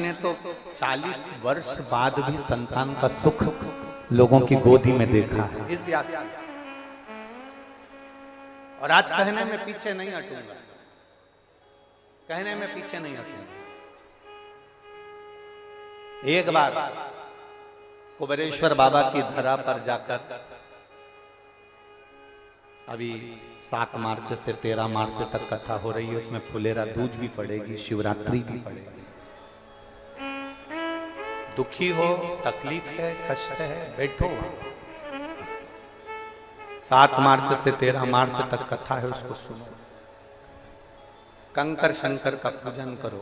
ने तो 40 वर्ष बाद भी संतान का सुख लोगों की गोदी में देखा है इस व्यास की। और आज कहने में पीछे नहीं हटूंगा, कहने में पीछे नहीं हटूंगा। एक बार कुबेरेश्वर बाबा की धरा पर जाकर, अभी 7 मार्च से 13 मार्च तक कथा हो रही है, उसमें फुलेरा दूज भी पड़ेगी, शिवरात्रि भी पड़ेगी। दुखी हो, तकलीफ है, कष्ट है, बैठो। 7 मार्च से 13 मार्च तक कथा है, उसको सुनो। कंकर शंकर का पूजन करो,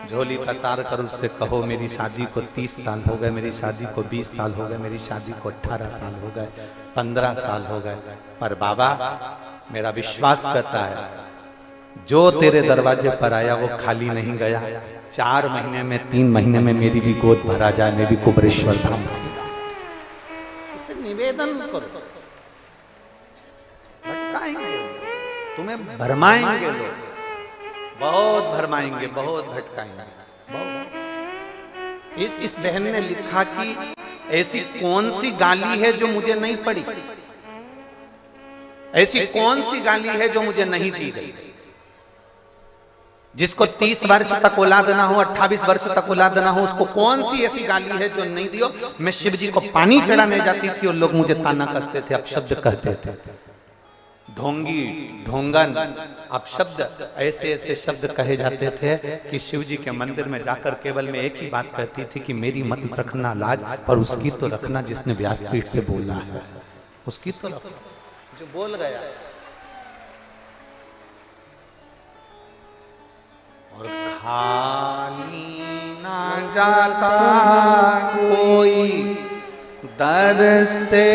झोली पसार कर उससे कहो मेरी शादी को 30 साल हो गए, मेरी शादी को 20 साल हो गए, मेरी शादी को 18 साल हो गए, 15 साल हो गए, पर बाबा मेरा विश्वास करता है जो तेरे दरवाजे पर आया वो खाली नहीं गया। 4 महीने में 3 महीने में मेरी भी गोद भरा जाए, मैं भी कुबेरेश्वर धाम निवेदन करो। भटकाएंगे, तुम्हें भरमाएंगे लोग, बहुत भरमाएंगे, बहुत भटकाएंगे, बहुत। इस बहन ने लिखा कि ऐसी कौन सी गाली है जो मुझे नहीं पड़ी, ऐसी कौन सी गाली है जो मुझे नहीं दी गई। जिसको 30 वर्ष तक औलाद ना हो, 28 वर्ष तक औलाद ना हो, उसको कौन सी ऐसी गाली है जो नहीं दियो। मैं शिव जी को पानी चढ़ाने जाती थी और लोग मुझे ताना कसते थे, अपशब्द कहते थे, ढोंगी, ढोंगन, अपशब्द, ऐसे ऐसे शब्द कहे जाते थे कि शिव जी के मंदिर में जाकर केवल मैं एक ही बात कहती थी कि मेरी मत रखना लाज, पर उसकी तो रखना जिसने व्यासपीठ से बोला है, उसकी तो रखना जो बोल गया। और खाली ना जाता कोई दर से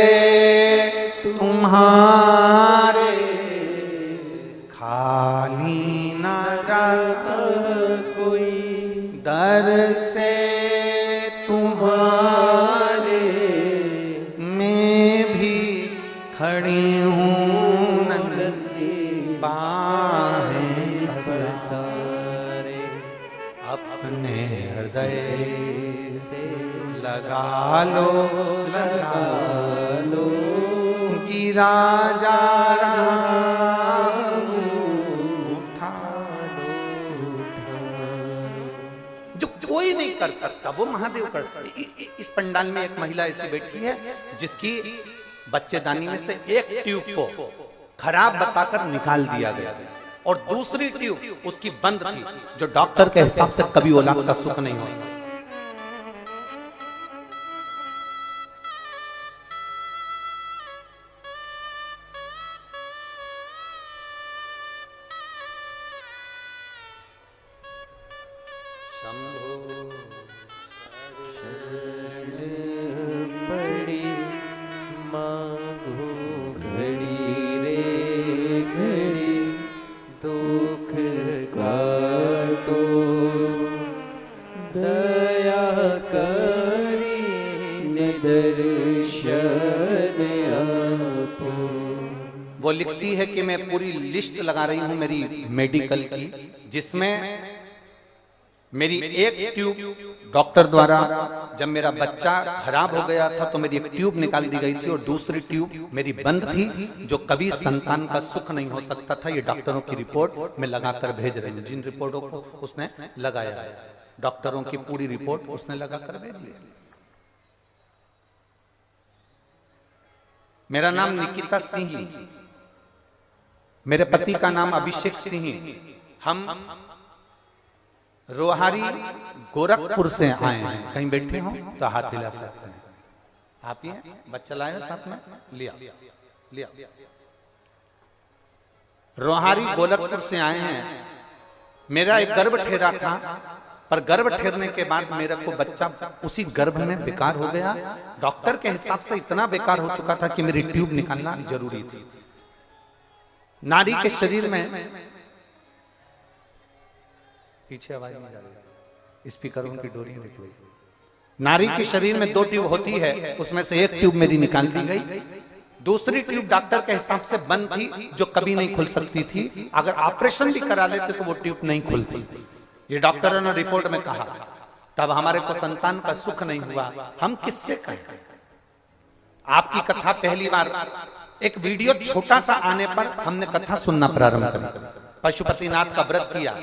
तुम्हारे, खाली ना जाता कोई दर से तुम्हारे, मैं भी खड़ी हूँ नंदी बाहें पसारे, अपने हृदय से लगा लो, लगा लो, गिरा जा रहा उठा लो, जो कोई नहीं कर सकता वो महादेव कर। इस पंडाल में एक महिला ऐसी बैठी है जिसकी बच्चेदानी में से एक ट्यूब को खराब बताकर निकाल दिया गया और दूसरी ट्यूब उसकी बंद थी, जो डॉक्टर के हिसाब से कभी औलाद का सुख नहीं हो। वो लिखती है कि मैं पूरी लिस्ट लगा रही हूं मेरी मेडिकल की, जिसमें मेरी एक ट्यूब डॉक्टर द्वारा जब मेरा बच्चा खराब हो गया था तो मेरी एक ट्यूब निकाल दी गई थी और दूसरी ट्यूब मेरी बंद थी, जो कभी संतान का सुख नहीं हो सकता था। ये डॉक्टरों की रिपोर्ट मैं लगाकर भेज रही हूँ, जिन रिपोर्टों को उसने लगाया है, डॉक्टरों की पूरी रिपोर्ट उसने लगाकर भेज ली। मेरा नाम निकिता सिंह, मेरे पति का नाम अभिषेक सिंह। हम रोहारी गोरखपुर से आए हैं। कहीं बैठे हो तो हाथ हिला सकते हैं। आप ही हैं? बच्चा लाए साथ में? लिया लिया। रोहारी गोरखपुर से आए हैं। मेरा एक गर्भ ठहरा था, पर गर्भ ठहरने के बाद मेरे को बच्चा उसी गर्भ में बेकार हो गया। डॉक्टर के हिसाब से इतना बेकार हो चुका था कि मेरी ट्यूब निकालना जरूरी थी। नारी के शरीर में, पीछे आवाज नहीं जा रही, स्पीकरों की डोरियां दिख रही। नारी के शरीर में 2 ट्यूब होती है, उसमें से एक ट्यूब मेरी निकाल दी गई, दूसरी ट्यूब डॉक्टर के हिसाब से बंद थी, जो कभी नहीं खुल सकती थी। अगर ऑपरेशन भी करा लेते तो वो ट्यूब नहीं खुलती। ये डॉक्टरों ने रिपोर्ट में कहा, तब हमारे को संतान का सुख नहीं हुआ, हम किससे कहें? आपकी कथा पहली बार एक वीडियो छोटा सा आने पर हमने कथा सुनना प्रारंभ करी। पशुपतिनाथ का व्रत किया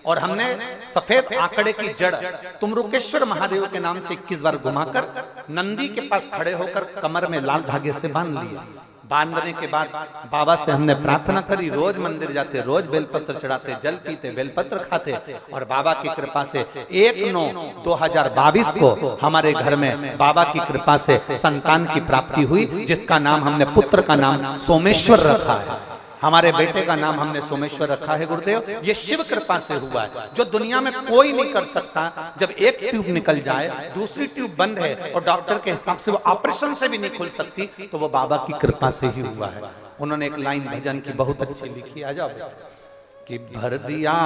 और हमने सफेद आंकड़े की जड़ तुमरुकेश्वर महादेव के नाम से 21 बार घुमाकर नंदी के पास खड़े होकर कमर में लाल धागे से बांध लिया। बांधने के बाद बाबा से हमने प्रार्थना करी, रोज मंदिर जाते, रोज बेलपत्र चढ़ाते, जल पीते, बेलपत्र खाते, और बाबा की कृपा से 1/9/2022 को हमारे घर में बाबा की कृपा से संतान की प्राप्ति हुई, जिसका नाम हमने, पुत्र का नाम सोमेश्वर रखा है। हमारे बेटे का नाम हमने सोमेश्वर रखा है गुरुदेव। ये शिव कृपा से हुआ है, जो दुनिया में कोई नहीं कर सकता। जब एक ट्यूब निकल जाए, दूसरी ट्यूब बंद है और डॉक्टर के हिसाब से वो ऑपरेशन से भी नहीं खुल सकती, तो वो बाबा की कृपा से ही हुआ है। उन्होंने एक लाइन भजन की बहुत अच्छी लिखी, आ जाओ, कि भर दिया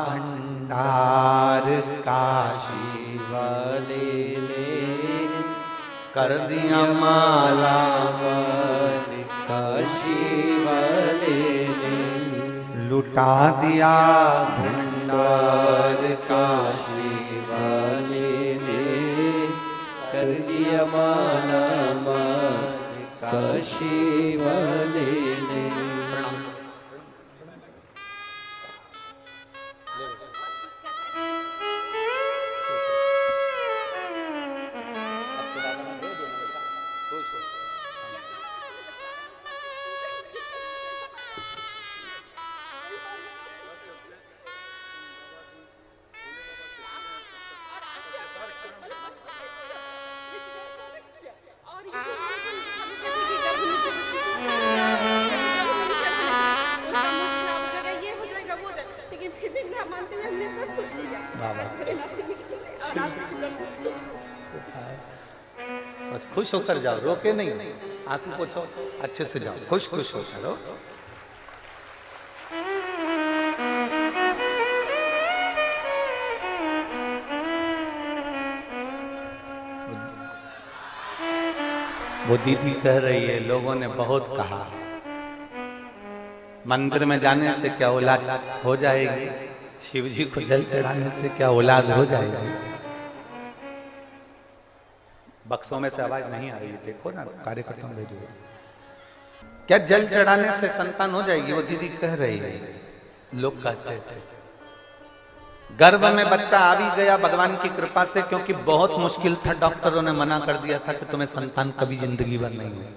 भंडार काशी वाले ने, कर दिया माला काशी वाले ने, लुटा दिया भंडार काशी वाले ने, कर दिया माला काशी वाले ने। बस खुश होकर जाओ, रोके नहीं, आंसू पोछो, अच्छे से जाओ, खुश खुश होकर रहो। वो दीदी कह रही है, लोगों ने बहुत कहा मंदिर में जाने से क्या औलाद हो जाएगी, शिव जी को जल चढ़ाने से क्या औलाद हो जाएगी। बक्सों में से आवाज नहीं आ रही है, देखो ना, कार्यकर्ता भेजो, क्या जल चढ़ाने से संतान हो जाएगी? वो दीदी कह रही है, लोग कहते थे। गर्भ में बच्चा आ भी गया भगवान की कृपा से, क्योंकि बहुत मुश्किल था, डॉक्टरों ने मना कर दिया था कि तुम्हें संतान कभी जिंदगी भर नहीं होगी।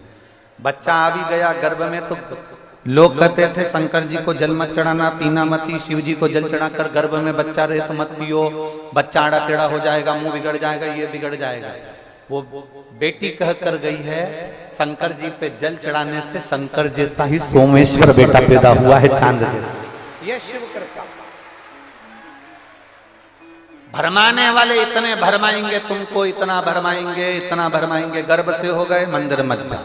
बच्चा आ भी गया गर्भ में, तो लोग कहते थे शंकर जी को जल मत चढ़ाना, पीना मत, शिव जी को जल चढ़ाकर गर्भ में बच्चा रहे तो मत पियो, बच्चा आड़ा टेढ़ा हो जाएगा, मुंह बिगड़ जाएगा, ये बिगड़ जाएगा। वो बेटी कह कर गई है, शंकर जी पे जल चढ़ाने से शंकर जैसा ही सोमेश्वर बेटा पैदा हुआ है, चांद जैसा। ये शिव कृपा। भरमाने वाले इतने भरमाएंगे तुमको, इतना भरमाएंगे, इतना भरमाएंगे। गर्भ से हो गए मंदिर मत जा,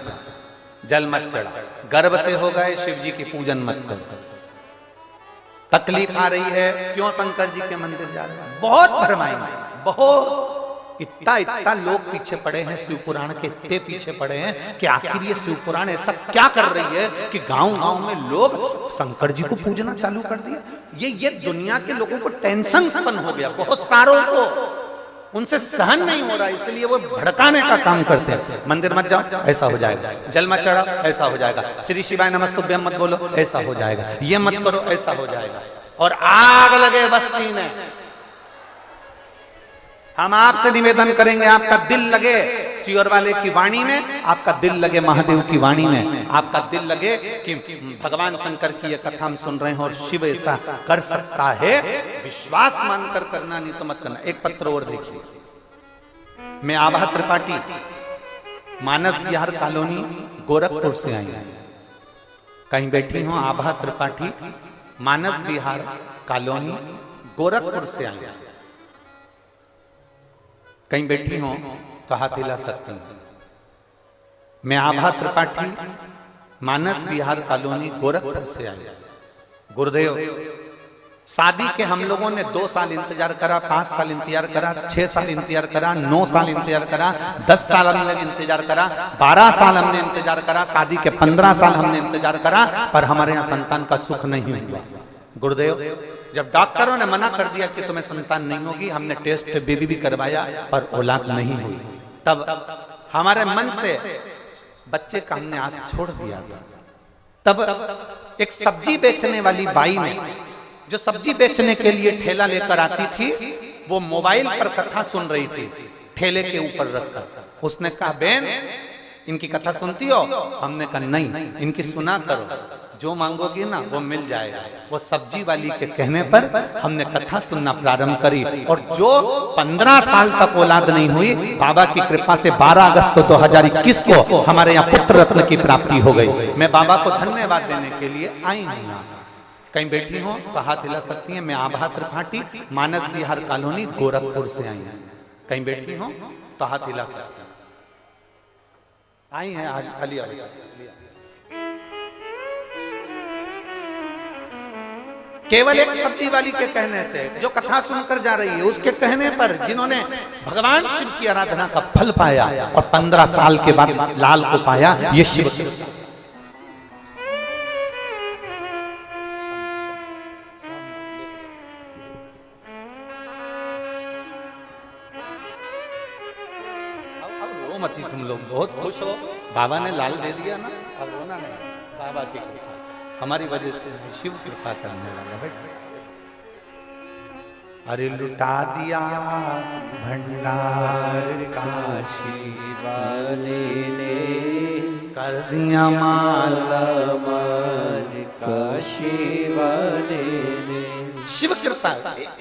जल मत चढ़ा, गर्भ से हो गए शिव जी की पूजन मत करो। तकलीफ आ रही है, क्यों शंकर जी के मंदिर जा रहे हैं? बहुत भरमाएंगे, बहुत। इतना लोग पीछे पड़े हैं शिव पुराण के, इतने पीछे पड़े हैं कि आखिर ये शिव पुराण ऐसा क्या कर रही है कि गांव-गांव में लोग शंकर जी को पूजना चालू कर दिया। ये दुनिया के लोगों को टेंशन उत्पन्न हो गया, बहुत सारों को, उनसे सहन नहीं हो रहा, इसलिए वो भड़काने का काम करते हैं। मंदिर मत जाओ, ऐसा हो जाएगा, जल मत चढ़ाओ, ऐसा हो जाएगा, श्री शिवाय नमस्तुभ्यम मत बोलो, ऐसा हो जाएगा, ये मत करो, ऐसा हो जाएगा। और आग लगे बस्ती में। हम आपसे निवेदन करेंगे, आपका दिल लगे सियोर वाले की वाणी में, आपका दिल लगे महादेव की वाणी में, आपका दिल लगे कि भगवान शंकर की ये कथा हम सुन रहे हैं और शिव ऐसा कर सकता है, विश्वास मानकर करना, नहीं तो मत करना। एक पत्र और देखिए। मैं आभा त्रिपाठी, मानस विहार कॉलोनी, गोरखपुर से आई हूं। कहीं बैठी हूं, आभा त्रिपाठी, मानस विहार कॉलोनी, गोरखपुर से आई हूं। कहीं बैठी हो तो हाथ हिला सकती हैं। मैं आभा त्रिपाठी, मानस विहार कॉलोनी, गोरखपुर से आया। गुरुदेव, शादी के हम लोगों ने 2 साल इंतजार करा, 5 साल इंतजार करा, 6 साल इंतजार करा, 9 साल इंतजार करा, 10 साल हमने इंतजार करा, 12 साल हमने इंतजार करा, शादी के 15 साल हमने इंतजार करा, पर हमारे यहाँ संतान का सुख नहीं हुआ। गुरुदेव, जब डॉक्टरों ने मना कर दिया कि तुम्हें संतान नहीं होगी, हमने टेस्ट पे बेबी भी करवाया पर औलाद नहीं हुई, तब हमारे मन से बच्चे का हमने आस छोड़ दिया था। तब एक सब्जी बेचने वाली बाई ने, जो सब्जी बेचने के लिए ठेला लेकर आती थी, वो मोबाइल पर कथा सुन रही थी ठेले के ऊपर रखकर। उसने कहा, बहन इनकी कथा सुनती हो? हमने कहा नहीं, इनकी सुना करो, जो मांगोगी ना वो मिल जाएगा। वो सब्जी वाली के कहने पर हमने कथा सुनना प्रारंभ करी, और जो 15 साल तक औलाद नहीं हुई, बाबा की कृपा से 12 अगस्त 2021 को हमारे यहाँ पुत्र रत्न की प्राप्ति हो गई। मैं बाबा को धन्यवाद देने के लिए आई हूँ। कहीं बैठी हो तो हाथ हिला सकती हैं। मैं आभा त्रिपाठी, मानस विहार कॉलोनी, गोरखपुर से आई हूँ। कहीं बैठी हो तो हाथ हिला सकती हैं। आई हैं आज अली। केवल एक सब्जी वाली के कहने से, जो कथा सुनकर जा रही है, उसके कहने पर जिन्होंने भगवान शिव की आराधना का फल पाया और 15 साल के बाद लाल को पाया, ये शिव मती। तुम लोग बहुत खुश हो, बाबा ने लाल दे दिया ना, अब रोना नहीं। बाबा की कृपा हमारी वजह से, शिव कृपा करने वाला। बेटा अरे लुटा दिया भंडार काशी वाले ने, कर दिया माला माल काशी वाले ने। शिव कृपा।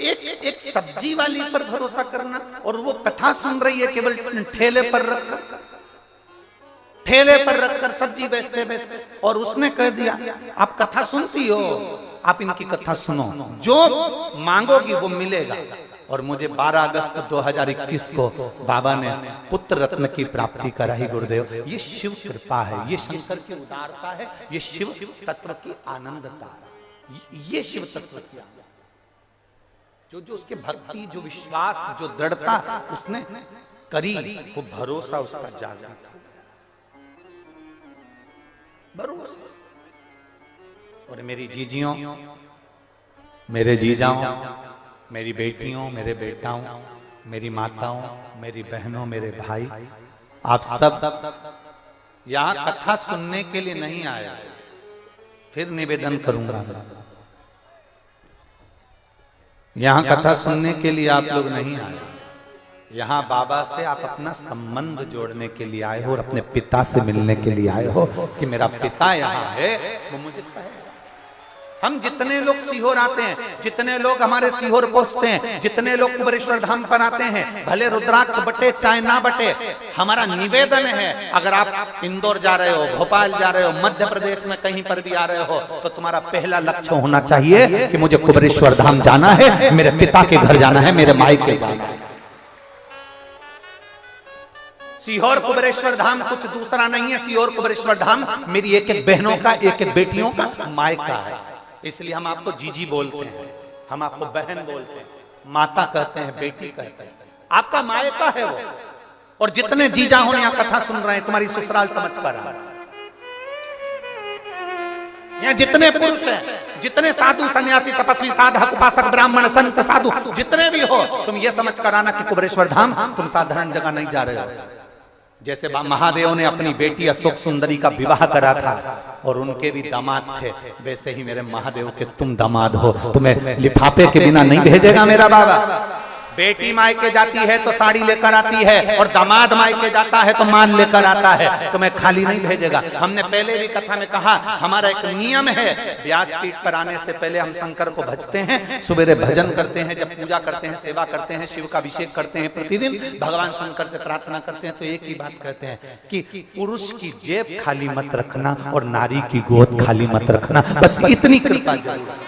एक सब्जी वाली पर भरोसा करना, और वो कथा सुन रही है केवल ठेले पर रखकर सब्जी बेचते बेचते, और उसने कह दिया आप कथा सुनती हो, आप इनकी कथा सुनो, जो मांगोगी वो मिलेगा। और मुझे 12 अगस्त 2021 को बाबा ने पुत्र रत्न की प्राप्ति कराई। गुरुदेव, ये शिव कृपा है, ये शंकर की उदारता है, ये शिव तत्व की आनंदता, ये शिव तत्व की आनंद। जो उसके भक्ति, जो विश्वास, जो दृढ़ता उसने करी, वो भरोसा उसका जागा था, भरोसा। और मेरी जीजियों, मेरे जीजाओं, मेरी बेटियों, मेरे बेटाओं, मेरी माताओं, मेरी बहनों, मेरे भाई, आप सब यहाँ कथा सुनने के लिए नहीं आया। फिर निवेदन करूंगा, यहाँ कथा सुनने के लिए आप लोग नहीं आए, यहाँ बाबा से आप अपना संबंध जोड़ने के लिए आए हो, और अपने पिता से मिलने के लिए आए हो कि मेरा पिता यहाँ है, वो मुझे कहेगा। हम जितने लोग सीहोर आते हैं, जितने लोग हमारे सीहोर पहुंचते हैं, जितने लोग कुबेरेश्वर धाम पर आते हैं, भले रुद्राक्ष बटे चाहे ना बटे, हमारा निवेदन है, अगर आप इंदौर जा रहे हो, भोपाल जा रहे हो, मध्य प्रदेश में कहीं पर भी आ रहे हो, तो तुम्हारा पहला लक्ष्य होना चाहिए कि मुझे कुबेरेश्वर धाम जाना है, मेरे पिता के घर जाना है, मेरे मायके जाना है। सीहोर कुबेरेश्वर धाम कुछ दूसरा नहीं है। सीहोर कुबेरेश्वर धाम मेरी एक एक बहनों का, एक एक बेटियों का मायका है। इसलिए हम आपको जीजी बोलते हैं, हम आपको बहन बोलते हैं, माता कहते हैं, बेटी कहते हैं, आपका मायका है वो। और जितने जीजा हो यहाँ कथा सुन रहे हैं, तुम्हारी ससुराल समझ कर यहाँ जितने पुरुष हैं, जितने साधु सन्यासी तपस्वी साधक उपासक ब्राह्मण संत साधु जितने भी हो, तुम ये समझ कर आना कि कुबेरेश्वर धाम तुम साधारण जगह नहीं जा रहे हो। जैसे महादेव ने अपनी बेटी अशोक सुंदरी का विवाह करा था और उनके भी दामाद थे, वैसे ही मेरे महादेव के तुम दामाद हो, तुम्हें लिफाफे के बिना नहीं भेजेगा मेरा बाबा। बेटी मायके जाती है तो साड़ी लेकर आती है, और दामाद मायके जाता है तो माल लेकर आता है, तुम्हें खाली नहीं भेजेगा। हमने पहले भी कथा में कहा, हमारा एक नियम है, व्यासपीठ पर आने से पहले हम शंकर को भजते हैं, सुबेरे भजन करते हैं, जब पूजा करते हैं, सेवा करते हैं, शिव का अभिषेक करते हैं, प्रतिदिन भगवान शंकर से प्रार्थना करते हैं, तो एक ही बात कहते हैं कि पुरुष की जेब खाली मत रखना और नारी की गोद खाली मत रखना, बस इतनी कृपा जरूर।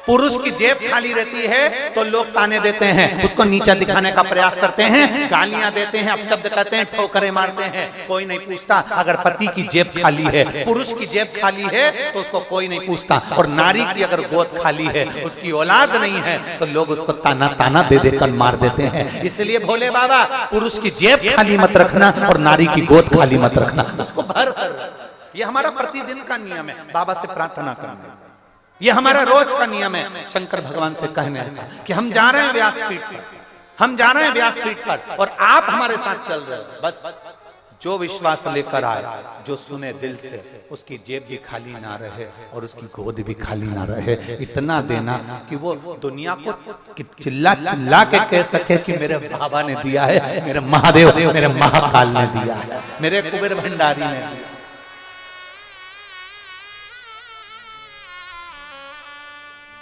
पुरुष की जेब खाली रहती है तो लोग ताने देते हैं, उसको नीचा दिखाने का प्रयास करते हैं, गालियां देते हैं, अपशब्द कहते हैं, ठोकरें मारते हैं, कोई नहीं पूछता। अगर पति की जेब खाली है, पुरुष की जेब खाली है, तो उसको कोई नहीं पूछता। और नारी की अगर गोद खाली है, उसकी औलाद नहीं है, तो लोग उसको ताना ताना दे देकर मार देते हैं। इसलिए भोले बाबा, पुरुष की जेब खाली मत रखना और नारी की गोद खाली मत रखना, उसको भर कर। ये हमारा प्रतिदिन का नियम है, बाबा से प्रार्थना करना। ये हमारा रोज का नियम है शंकर भगवान से कहने का कि हम जा रहे हैं व्यासपीठ पर, हम जा रहे हैं व्यासपीठ पर और आप हमारे साथ चल रहे हो। बस जो विश्वास लेकर आए, जो सुने दिल से, उसकी जेब भी खाली ना रहे और उसकी गोद भी खाली ना रहे। इतना देना कि वो दुनिया को चिल्ला चिल्ला के कह सके कि मेरे बाबा ने दिया है, मेरे महादेव, मेरे महाकाल ने दिया है, मेरे कुबेर भंडारी ने दिया।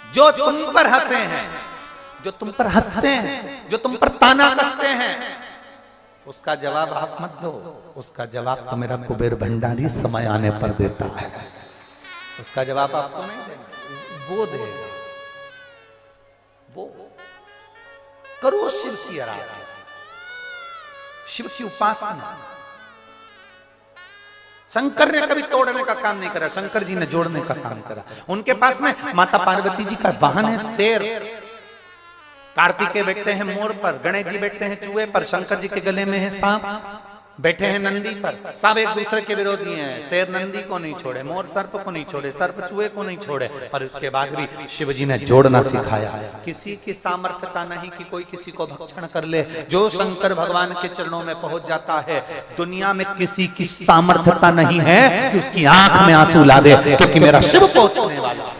जो तुम पर हंसे हैं, जो तुम पर हंसते हैं, जो तुम पर ताना कसते हैं, उसका जवाब आप मत दो, उसका जवाब तो मेरा कुबेर भंडारी समय आने पर देता है। उसका जवाब आपको नहीं देना, वो देगा। वो करो शिव की आराधना, शिव की उपासना। शंकर ने कभी तोड़ने का काम नहीं करा, शंकर जी ने जोड़ने का काम करा। उनके पास में माता पार्वती जी का वाहन है शेर, कार्तिकेय बैठते हैं मोर पर, गणेश जी बैठते हैं चूहे पर, शंकर जी के गले में है सांप, बैठे हैं नंदी पर। सब एक दूसरे के विरोधी हैं। शेर नंदी को नहीं छोड़े, मोर सर्प को नहीं छोड़े, सर्प चूहे को नहीं छोड़े, पर उसके बाद भी शिव जी ने जोड़ना सिखाया। किसी की सामर्थ्यता नहीं कि कोई किसी को भक्षण कर ले। जो शंकर भगवान के चरणों में पहुंच जाता है, दुनिया में किसी की सामर्थ्यता नहीं है कि उसकी आंख में आंसू ला दे, क्योंकि मेरा शिव पहुंचने वाला,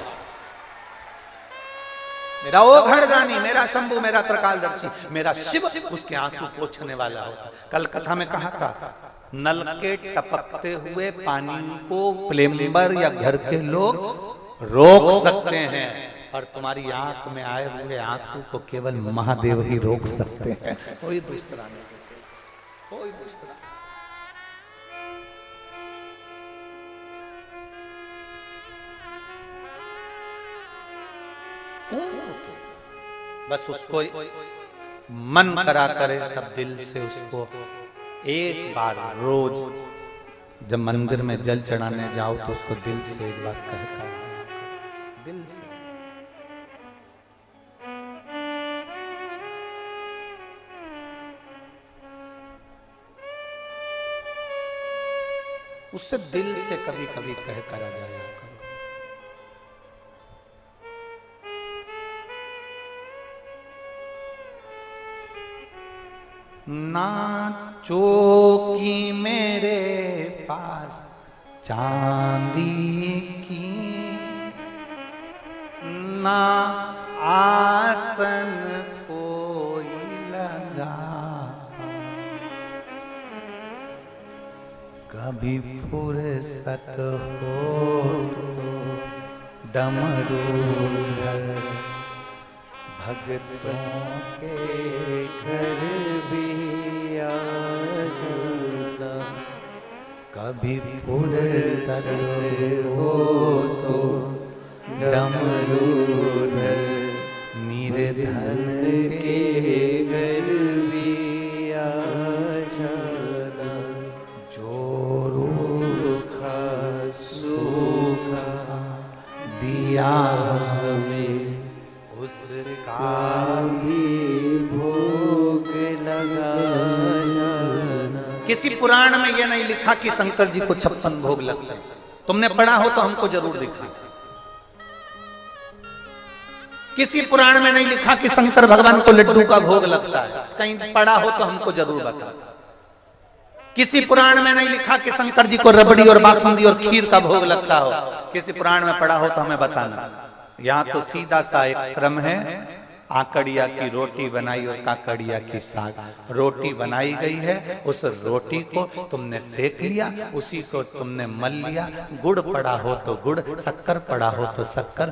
मेरा ओघड़दानी, मेरा शंभु, मेरा त्रिकालदर्शी, मेरा शिव उसके आंसू पोंछने वाला होगा। कल कथा में कहा था, नल के टपकते हुए पानी को प्लेम्बर या घर के लोग रोक सकते हैं, और तुम्हारी आंख में आए हुए आंसू को केवल महादेव ही रोक सकते हैं, कोई दूसरा नहीं, कोई दूसरा। बस उसको मन करा करे, तब दिल से उसको एक बार रोज जब मंदिर में जल चढ़ाने जाओ तो उसको दिल से एक बार कहकर, दिल से। उससे दिल से कभी कभी कह कर आ जाया करो। ना चौकी मेरे पास चांदी की, ना आसन कोई लगा, कभी फुर्सत हो तो डमरू भगतों के घर भी आ जाना, कभी फुर्सत हो तो डमरूधर निर्धन के घर भी आ जाना, जो रूखा सूखा दिया हमें उसका भी भोग लगा जाना। किसी पुराण में यह नहीं लिखा कि शंकर जी को 56 भोग लगते हैं। तुमने पढ़ा हो तो हमको जरूर दिखा। किसी पुराण में नहीं लिखा कि शंकर भगवान को लड्डू का भोग लगता है। कहीं पढ़ा हो तो हमको जरूर बता। किसी पुराण में नहीं लिखा कि शंकर जी को रबड़ी और बासुंदी और खीर का भोग लगता हो। किसी पुराण में पढ़ा हो तो हमें बताना। यहाँ तो सीधा सा एक क्रम है, आकड़िया की रोटी बनाई और काकड़िया की साग। रोटी बनाई गई है, उस रोटी को तुमने सेक लिया, उसी को तुमने मल लिया। गुड़ पड़ा हो तो गुड़, शक्कर पड़ा हो तो शक्कर।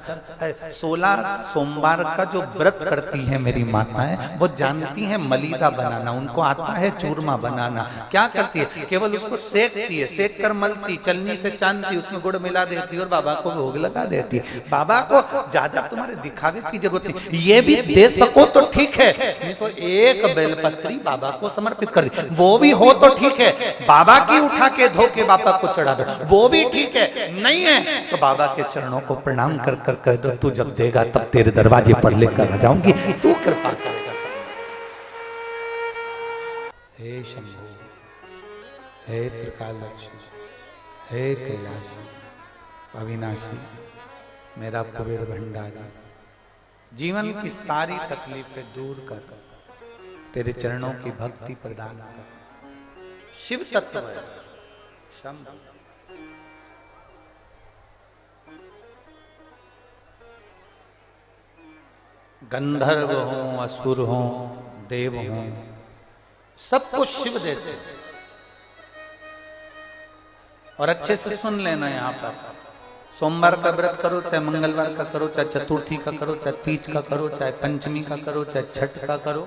16 सोमवार का जो व्रत करती है मेरी माताएं, वो जानती हैं मलीदा बनाना, उनको आता है चूरमा बनाना। क्या करती है? केवल उसको सेकती है, सेक कर मलती, चलनी से चांदती, उसमें गुड़ मिला देती और बाबा को भोग लगा देती। बाबा को ज्यादा तुम्हारे दिखावे की जरूरत नहीं। ये भी दे सको तो ठीक है, नहीं तो एक बेलपत्री बाबा को समर्पित कर दी, वो भी हो तो ठीक है। बाबा की उठा के धो के बाबा को चढ़ा दो, वो भी ठीक है। नहीं है तो बाबा के चरणों को प्रणाम कर कर कह दो, तू जब देगा तब तेरे दरवाजे पर लेकर आ जाऊंगी, तू कृपा करेगा। हे शंभु, हे त्रिकालदर्शी, हे कैलाशी, अविनाशी, मेरा कुबेर भंडारी, जीवन की सारी तकलीफें दूर कर, तेरे चरणों की भक्ति प्रदान कर। शिव तत्व है शंभु। गंधर्व हों, असुर हों, देव हों, सब कुछ शिव देते हैं। और अच्छे से सुन लेना, यहाँ पर सोमवार का व्रत करो, चाहे मंगलवार का करो, चाहे चतुर्थी का करो, चाहे तीज का करो, चाहे पंचमी का करो, चाहे छठ का करो,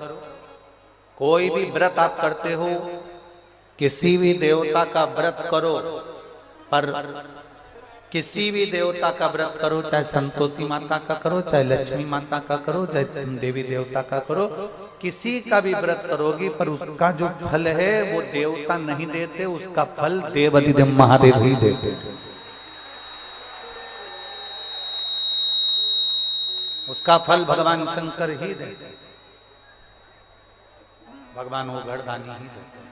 कोई भी व्रत आप करते हो, किसी भी देवता का व्रत करो, पर किसी भी देवता का व्रत करो, चाहे संतोषी माता का करो, चाहे लक्ष्मी माता का करो, चाहे देवी देवता का करो, किसी का भी व्रत करोगी, पर उसका जो फल है वो देवता नहीं देते, उसका फल देवाधिदेव महादेव ही देते। उसका फल भगवान शंकर ही देते, भगवान वो घरदानी ही देते।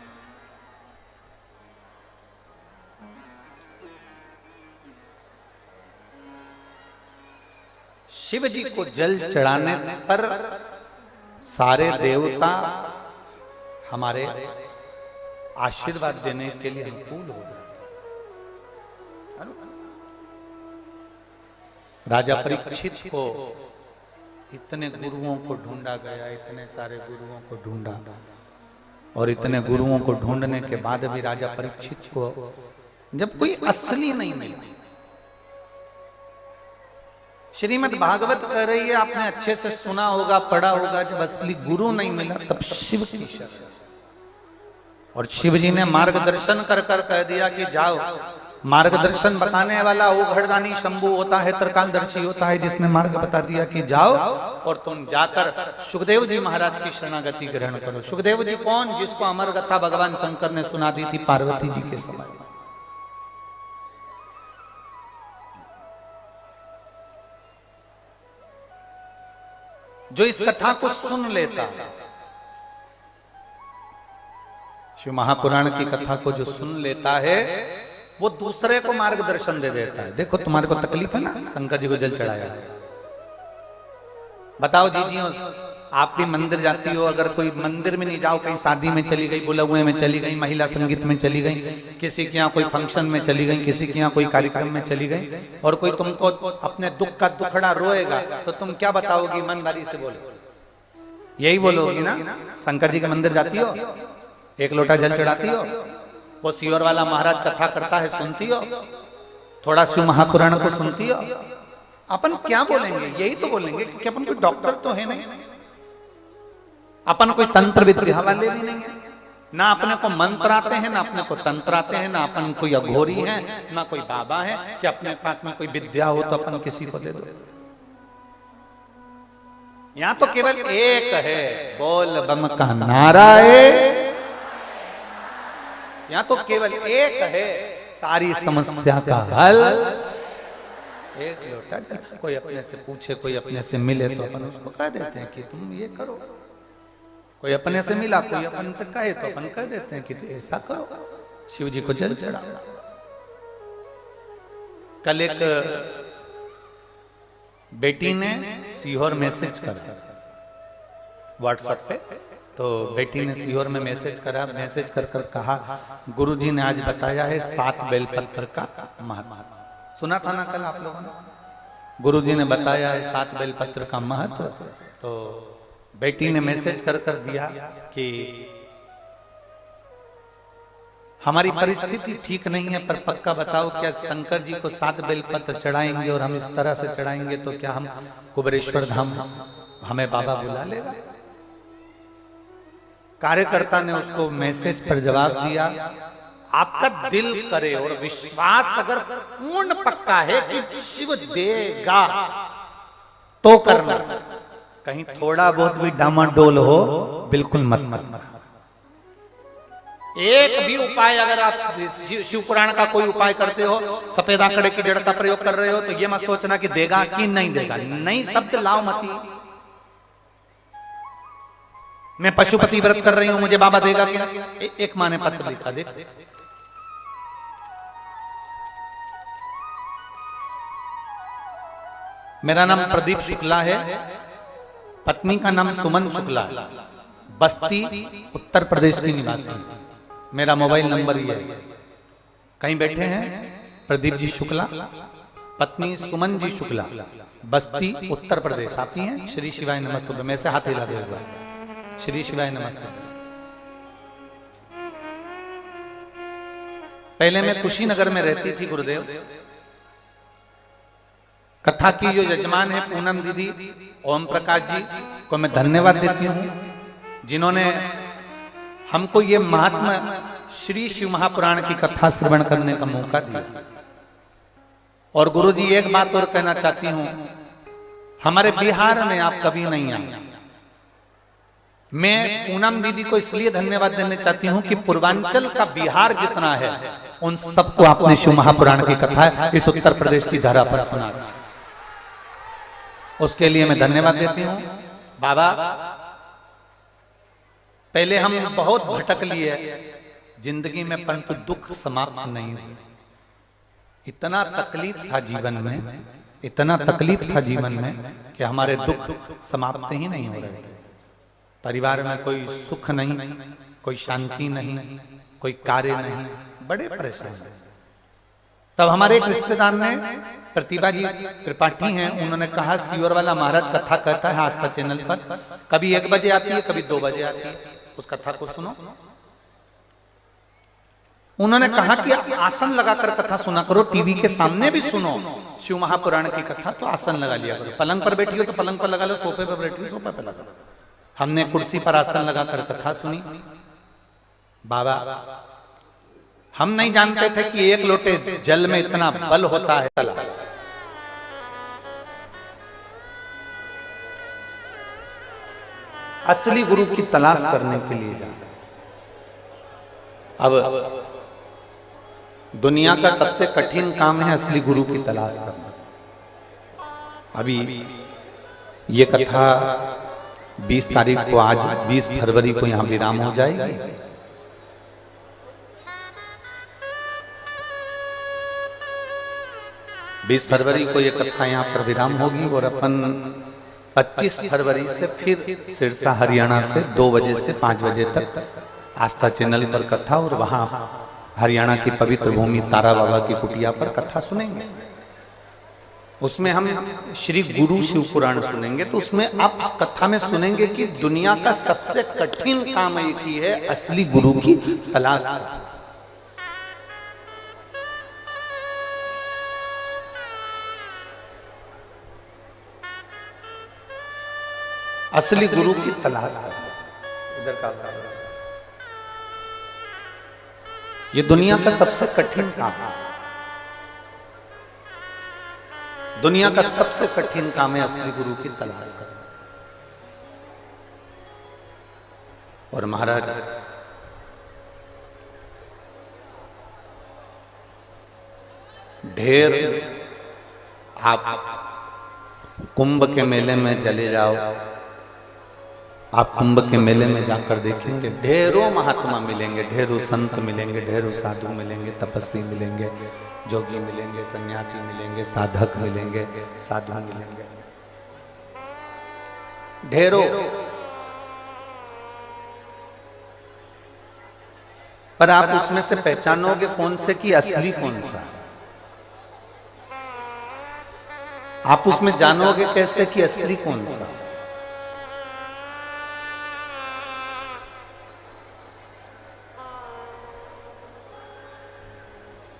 शिव जी को जल चढ़ाने पर सारे देवता हमारे आशीर्वाद देने के लिए अनुकूल हो जाते। राजा परीक्षित को इतने गुरुओं को ढूंढा गया, इतने सारे गुरुओं को ढूंढा, और इतने गुरुओं को ढूंढने के बाद भी राजा परीक्षित को जब कोई असली नहीं मिला, श्रीमद् भागवत कह रही है, आपने अच्छे से सुना होगा, पढ़ा होगा, जब असली गुरु नहीं मिला तब शिव की शरण। और शिव जी ने मार्गदर्शन कर कर कह दिया कि जाओ, मार्गदर्शन बताने वाला वो घरदानी शंभु होता है, त्रिकालदर्शी होता है, जिसने मार्ग बता दिया कि जाओ और तुम जाकर सुखदेव जी महाराज की शरणागति ग्रहण करो। सुखदेव जी कौन? जिसको अमर कथा भगवान शंकर ने सुना दी थी पार्वती जी के समय। जो इस कथा को सुन लेता है, शिव महापुराण की कथा को जो सुन लेता है, वो दूसरे को मार्गदर्शन दे देता है। देखो तुम्हारे को तकलीफ है ना, शंकर जी को जल चढ़ाया, बताओ जीजियों, आप भी मंदिर जाती हो, अगर कोई मंदिर में नहीं जाओ, कहीं शादी में चली गई, बुलौए में चली गई, महिला संगीत में चली गई, किसी के यहाँ कोई फंक्शन में चली गई, किसी के यहाँ कोई कार्यक्रम में चली गई, और कोई तुमको अपने दुख का दुखड़ा रोएगा, तो तुम क्या बताओगी? ईमानदारी से बोलो, यही बोलोगी ना? शंकर जी के मंदिर जाती हो, एक लोटा जल चढ़ाती हो, वो सियोर वाला महाराज कथा करता है सुनती हो, थोड़ा शिव महापुराण को सुनती हो, अपन क्या बोलेंगे? यही तो बोलेंगे, क्योंकि अपन कोई डॉक्टर तो है नहीं, अपन कोई तंत्र विद्या वाले भी नहीं है, ना अपने को मंत्र आते हैं, ना अपने को तंत्र आते हैं, ना अपन कोई अघोरी है, ना कोई बाबा है कि अपने पास में कोई विद्या हो तो अपन किसी को दे दो। यहाँ तो केवल एक है, बोल बम का नारा है, यहाँ तो केवल एक है, सारी समस्या का हल एक लोटा जल। कोई अपने से पूछे, कोई अपने से मिले तो अपन उसको कह देते हैं कि तुम ये करो, कोई अपने से मिला, कोई अपन से कहे तो अपन कह देते हैं कि ऐसा करो, शिव जी को जल चढ़ाओ। कल एक बेटी ने सीहोर मैसेज करा व्हाट्सएप पे, तो बेटी ने सीहोर में मैसेज करा, मैसेज कर कर कहा, गुरुजी ने आज बताया है 7 बेलपत्र का महत्व। सुना था ना कल आप लोगों ने? गुरुजी ने बताया है 7 बेलपत्र का महत्व। तो बेटी ने मैसेज कर कर दिया कि हमारी परिस्थिति ठीक नहीं है, पर पक्का बताओ क्या शंकर जी को 7 बेलपत्र चढ़ाएंगे और हम इस तरह से चढ़ाएंगे तो क्या हम कुबेरेश्वर धाम हमें बाबा बुला लेगा? कार्यकर्ता ने उसको मैसेज पर जवाब दिया, आपका दिल करे और विश्वास अगर पूर्ण पक्का है कि शिव देगा तो करना, कहीं थोड़ा बहुत भी डामाडोल हो बिल्कुल मत। एक भी उपाय अगर आप शिव पुराण का कोई उपाय करते हो, सफेद आंकड़े की जड़ का प्रयोग कर रहे हो, तो ये मत सोचना कि देगा कि नहीं देगा। नहीं शब्द लाओ मती। मैं पशुपति व्रत कर रही हूं, मुझे बाबा देगा कि? एक माँ ने पत्र लिखा, देख मेरा नाम प्रदीप शुक्ला है, पत्नी का नाम सुमन शुक्ला, बस्ती उत्तर प्रदेश की निवासी। मेरा मोबाइल नंबर ये है। कहीं बैठे हैं प्रदीप जी शुक्ला, पत्नी सुमन जी शुक्ला, बस्ती उत्तर प्रदेश। आप ही हैं? श्री शिवाय नमस्तुभ्यं। मैं से हाथ हिला दो एक बार। श्री शिवाय नमस्तुभ्यं। पहले मैं कुशीनगर में रहती थी गुरुदेव। कथा की जो यजमान है पूनम दीदी, ओम प्रकाश जी को मैं धन्यवाद देती हूं, जिन्होंने हमको ये महात्मा श्री शिव महापुराण की कथा श्रवण करने का मौका दिया। और गुरुजी एक बात और कहना चाहती हूं, हमारे बिहार में आप कभी नहीं आए। मैं पूनम दीदी को इसलिए धन्यवाद देना चाहती हूं कि पूर्वांचल का बिहार जितना है उन सबको आपने शिव महापुराण की कथा इस उत्तर प्रदेश की धरा पर सुना, उसके लिए मैं धन्यवाद देती हूं। बाबा, पहले हम बहुत भटक लिए जिंदगी में, परंतु दुख समाप्त नहीं हुए। इतना तकलीफ था जीवन में, इतना तकलीफ था जीवन में कि हमारे दुख समाप्त ही नहीं हो रहे थे। परिवार में कोई सुख नहीं, कोई शांति नहीं, कोई कार्य नहीं, बड़े परेशान। तब हमारे एक रिश्तेदार ने, प्रतिभा जी त्रिपाठी हैं, उन्होंने कहा सियोर वाला महाराज कथा कहता है आस्था चैनल पर, कभी 1 बजे आती है, कभी 2 बजे आती है, उस कथा को सुनो। उन्होंने कहा कि आप आसन लगाकर कथा सुना करो, टीवी के सामने भी सुनो शिव महापुराण की कथा, तो आसन लगा लिया करो। पलंग पर बैठी हो तो पलंग पर लगा लो, सोफे पर बैठी हो सोफे पर लगा लो। हमने कुर्सी पर आसन लगाकर कथा सुनी। बाबा, हम नहीं जानते थे कि 1 लोटे जल में इतना बल होता है। असली गुरु की तलाश करने के लिए जा। अब दुनिया का सबसे कठिन काम है असली गुरु की तलाश करना। अभी ये कथा 20 तारीख को, आज 20 फरवरी को यहां विराम हो जाएगी। 20 फरवरी को ये कथा यहाँ पर विराम होगी और अपन 25 फरवरी से फिर सिरसा हरियाणा से 2 बजे से 5 बजे तक आस्था चैनल पर कथा, और वहां हरियाणा की पवित्र भूमि तारा बाबा की कुटिया पर कथा सुनेंगे। उसमें हम श्री गुरु शिव पुराण सुनेंगे। तो उसमें आप कथा में सुनेंगे कि दुनिया का सबसे कठिन काम एक ही है, असली गुरु की तलाश करना। असली गुरु की तलाश करना इधर का ये दुनिया का सबसे कठिन काम है। दुनिया का सबसे कठिन काम है असली गुरु की तलाश करना। और महाराज, ढेर आप कुंभ के मेले में चले जाओ, आप कुंभ के मेले में जाकर देखेंगे ढेरों महात्मा मिलेंगे, ढेरों संत मिलेंगे, ढेरों साधु मिलेंगे, तपस्वी मिलेंगे, जोगी मिलेंगे, सन्यासी मिलेंगे, साधक मिलेंगे, साधु मिलेंगे, ढेरों। पर आप उसमें से पहचानोगे कौन से कि असली कौन सा। आप उसमें जानोगे कैसे कि असली कौन सा।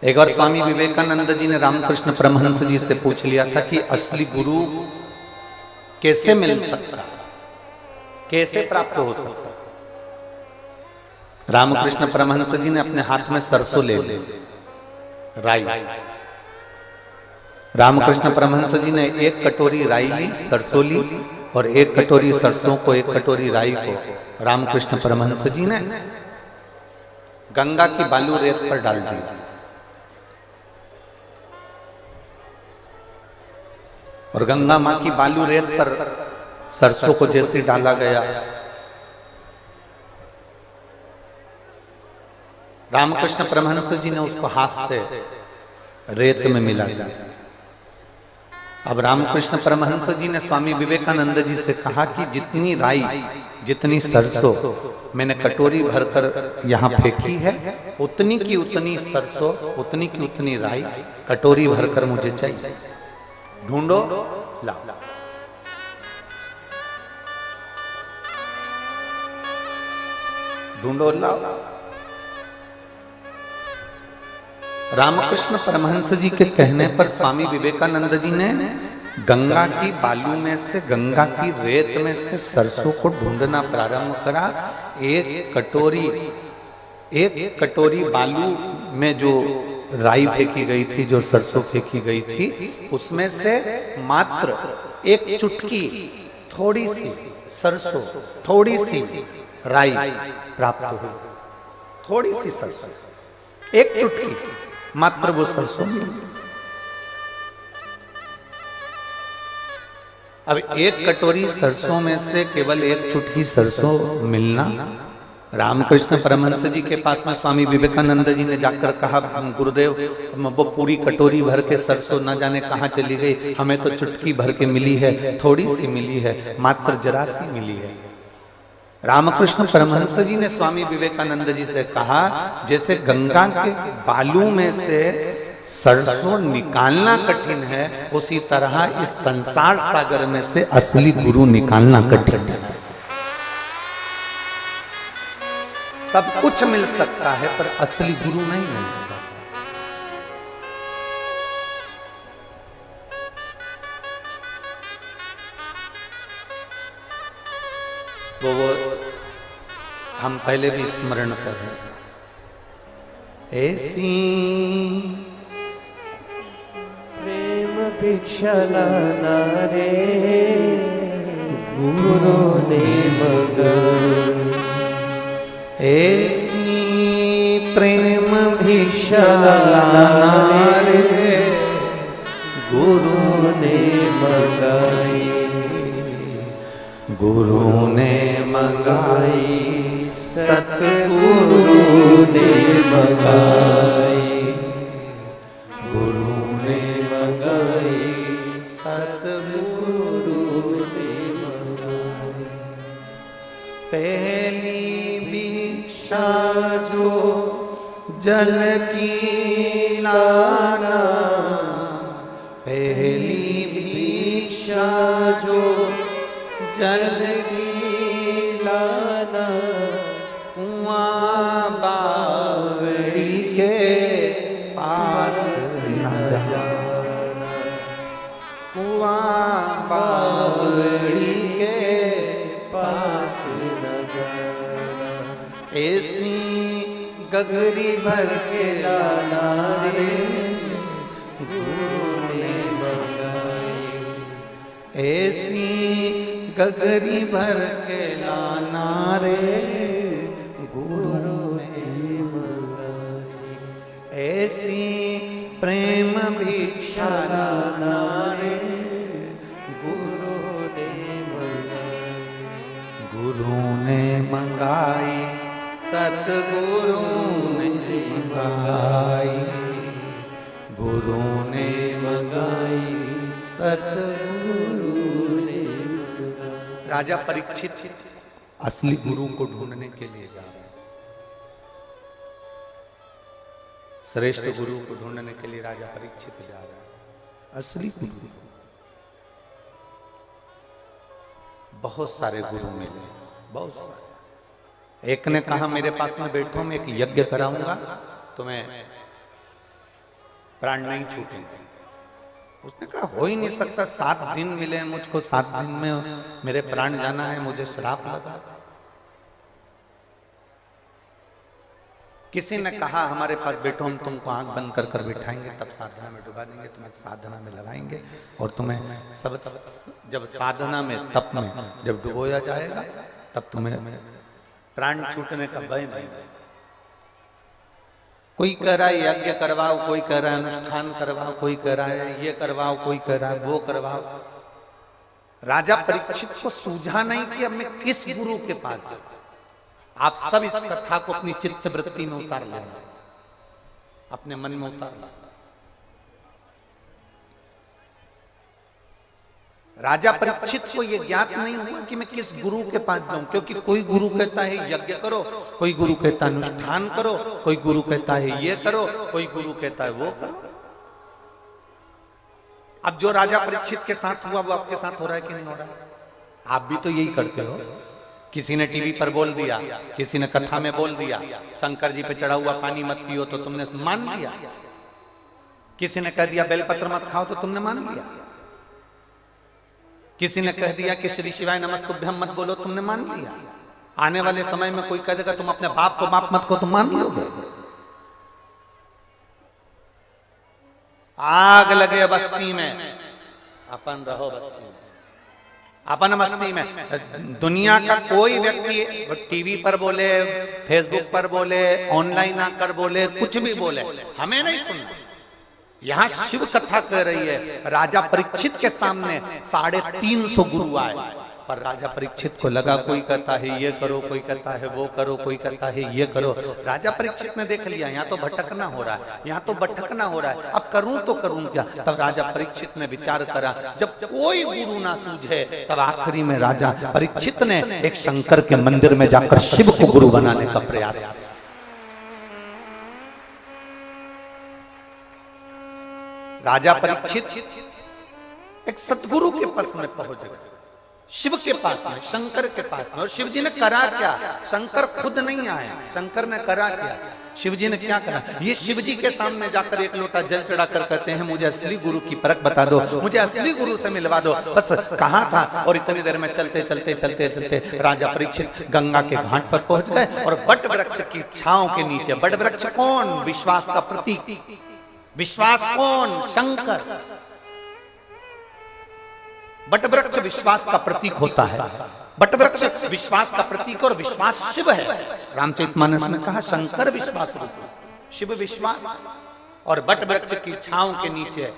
एक बार स्वामी विवेकानंद जी ने रामकृष्ण परमहंस जी से पूछ लिया था कि असली गुरु कैसे मिल सकता, कैसे प्राप्त हो सकता। रामकृष्ण परमहंस जी ने अपने हाथ में सरसों ले ली, राई। रामकृष्ण परमहंस जी ने 1 कटोरी राई ली, सरसों ली, और 1 कटोरी सरसों को, 1 कटोरी राई को रामकृष्ण परमहंस जी ने गंगा की बालू रेत पर डाल दिया। और गंगा मां की बालू रेत पर सरसों को जैसे डाला गया, रामकृष्ण परमहंस जी ने उसको हाथ से रेत में मिला दिया। अब रामकृष्ण परमहंस जी ने स्वामी विवेकानंद जी से कहा कि जितनी राई, जितनी सरसों मैंने कटोरी भरकर यहाँ फेंकी है, उतनी की उतनी सरसों, उतनी की उतनी राई कटोरी भरकर मुझे चाहिए। ढूंढो, लाओ। ढूंढो, लाओ। रामकृष्ण परमहंस जी के कहने पर स्वामी विवेकानंद जी ने गंगा की बालू में से, गंगा की रेत में से सरसों को ढूंढना प्रारंभ करा। एक कटोरी बालू में जो राई फेंकी गई थी, जो सरसों फेंकी गई थी, उसमें से मात्र एक चुटकी, थोड़ी सी सरसों, थोड़ी सी राई प्राप्त हुई। थोड़ी सी सरसों, एक चुटकी मात्र वो सरसों मिली। अब एक कटोरी सरसों में से केवल एक चुटकी सरसों मिलना। रामकृष्ण परमहंस जी के पास में स्वामी विवेकानंद जी ने जाकर कहा, गुरुदेव वो पूरी कटोरी भर के सरसों न जाने कहाँ चली गई, हमें तो चुटकी भर के मिली है, थोड़ी सी मिली है, मात्र जरा सी मिली है। रामकृष्ण परमहंस जी ने स्वामी विवेकानंद जी से कहा, जैसे गंगा के बालू में से सरसों निकालना कठिन है, उसी तरह इस संसार सागर में से असली गुरु निकालना कठिन है। सब कुछ मिल सकता है पर असली गुरु नहीं मिल सकता। वो हम पहले भी स्मरण कर रहे हैं। ऐसी प्रेम भिक्षा लाना रे गुरु ने मगर, ऐसी प्रेम भिक्षा लाना रे गुरु ने मंगाई, गुरु ने मंगाई, सतगुरु ने मंगाई, गुरु ने मंगाई, सतगुरु ने मंगाई। पहली भिक्षा जो जल की लाना, पहली भिक्षा जो जल की लाना, कुआं बावड़ी के पास न जाना, कुआं बावड़ी के पास न जाना। ऐसी गगरी भर के लाना रे गुरु ने मंगाई, ऐसी गगरी भर के लाना रे गुरु ने मंगाई, ऐसी प्रेम भिक्षा लाना रे गुरु ने मंगाई, गुरु ने मंगाई, सतगुरु ने मंगाई, गुरु ने मंगाई, सतगुरु ने मंगाई। राजा परीक्षित असली गुरु को ढूंढने के लिए जा रहे हैं। श्रेष्ठ गुरु को ढूंढने के लिए राजा परीक्षित जा रहे हैं। असली गुरु, बहुत सारे गुरु मिले, बहुत सारे। एक ने कहा मेरे पास में बैठो, मैं एक यज्ञ कराऊंगा, तुम्हें प्राण नहीं छूटेंगे। उसने कहा हो ही नहीं सकता, 7 दिन मिले मुझको, 7 दिन में मेरे प्राण जाना है, मुझे श्राप लगा। किसी ने कहा हमारे पास बैठो, हम तुमको आंख बंद कर कर बिठाएंगे, तब साधना में डुबा देंगे, तुम्हें साधना में लगाएंगे और तुम्हें सब जब साधना में, तप में जब डुबोया जाएगा, तब तुम्हें प्राण छूटने का भय नहीं। कोई कह रहा है यज्ञ करवाओ, कोई कह रहा है अनुष्ठान करवाओ, कोई कह रहा है ये करवाओ, कोई कह रहा है वो करवाओ। राजा परीक्षित को सूझा नहीं कि अब मैं किस गुरु के पास जाऊं। आप सब इस कथा को अपनी चित्त वृत्ति में उतार लेना, अपने मन में उतार लेना। राजा परीक्षित को यह ज्ञात नहीं हुआ कि मैं किस गुरु के पास जाऊं, क्योंकि कोई गुरु कहता है यज्ञ करो, कोई गुरु कहता है अनुष्ठान करो, कोई गुरु कहता है ये करो, कोई गुरु कहता है वो करो। अब जो राजा परीक्षित के साथ हुआ वो आपके साथ हो रहा है कि नहीं हो रहा है? आप भी तो यही करते हो। किसी ने टीवी पर बोल दिया, किसी ने कथा में बोल दिया, शंकर जी पे चढ़ा हुआ पानी मत पियो, तो तुमने मान लिया। किसी ने कह दिया बेलपत्र मत खाओ, तो तुमने मान लिया। किसी ने कह दिया कि श्री शिवाय नमस्तुभ्यम मत बोलो, तुमने मान लिया। आने वाले समय में कोई कह देगा तुम अपने बाप को माफ मत करो, तुम मान लोगे। आग लगे बस्ती में, अपन रहो बस्ती में, अपन मस्ती में। दुनिया का कोई व्यक्ति टीवी पर बोले, फेसबुक पर बोले, ऑनलाइन आकर बोले, कुछ भी बोले, हमें नहीं सुनना। यहां शिव कथा कह रही है। राजा परीक्षित के सामने 350 गुरु आए, पर राजा परीक्षित को लगा कोई कहता है ये करो, कोई कहता है वो करो, कोई कहता है ये करो। राजा परीक्षित ने देख लिया यहाँ तो भटकना हो रहा है, यहाँ तो भटकना हो रहा है, अब करूं तो करूं क्या। तब राजा परीक्षित ने विचार करा, जब कोई गुरु ना सूझे, तब आखिरी में राजा परीक्षित ने एक शंकर के मंदिर में जाकर शिव को गुरु बनाने का प्रयास किया। राजा परीक्षित एक सतगुरु के पास में पहुंच गए, शिव के पास में, शंकर के पास में। और शिव जी ने करा क्या? शंकर खुद नहीं आए, शंकर ने करा क्या? शिव जी ने क्या करा? ये शिव जी के सामने जाकर एक लोटा जल चढ़ाकर कहते हैं मुझे असली गुरु की परख बता दो, मुझे असली गुरु से मिलवा दो। बस कहाँ था, और इतनी देर में चलते चलते चलते चलते राजा परीक्षित गंगा के घाट पर पहुंच गए। और बट वृक्ष की छांव के नीचे, बट वृक्ष कौन? विश्वास का प्रतीक। विश्वास कौन? शंकर। बट वृक्ष विश्वास का प्रतीक होता है। बट वृक्ष विश्वास का प्रतीक और विश्वास शिव है। रामचरितमानस में कहा शंकर विश्वास रूप, शिव विश्वास। और बट वृक्ष की छांव के नीचे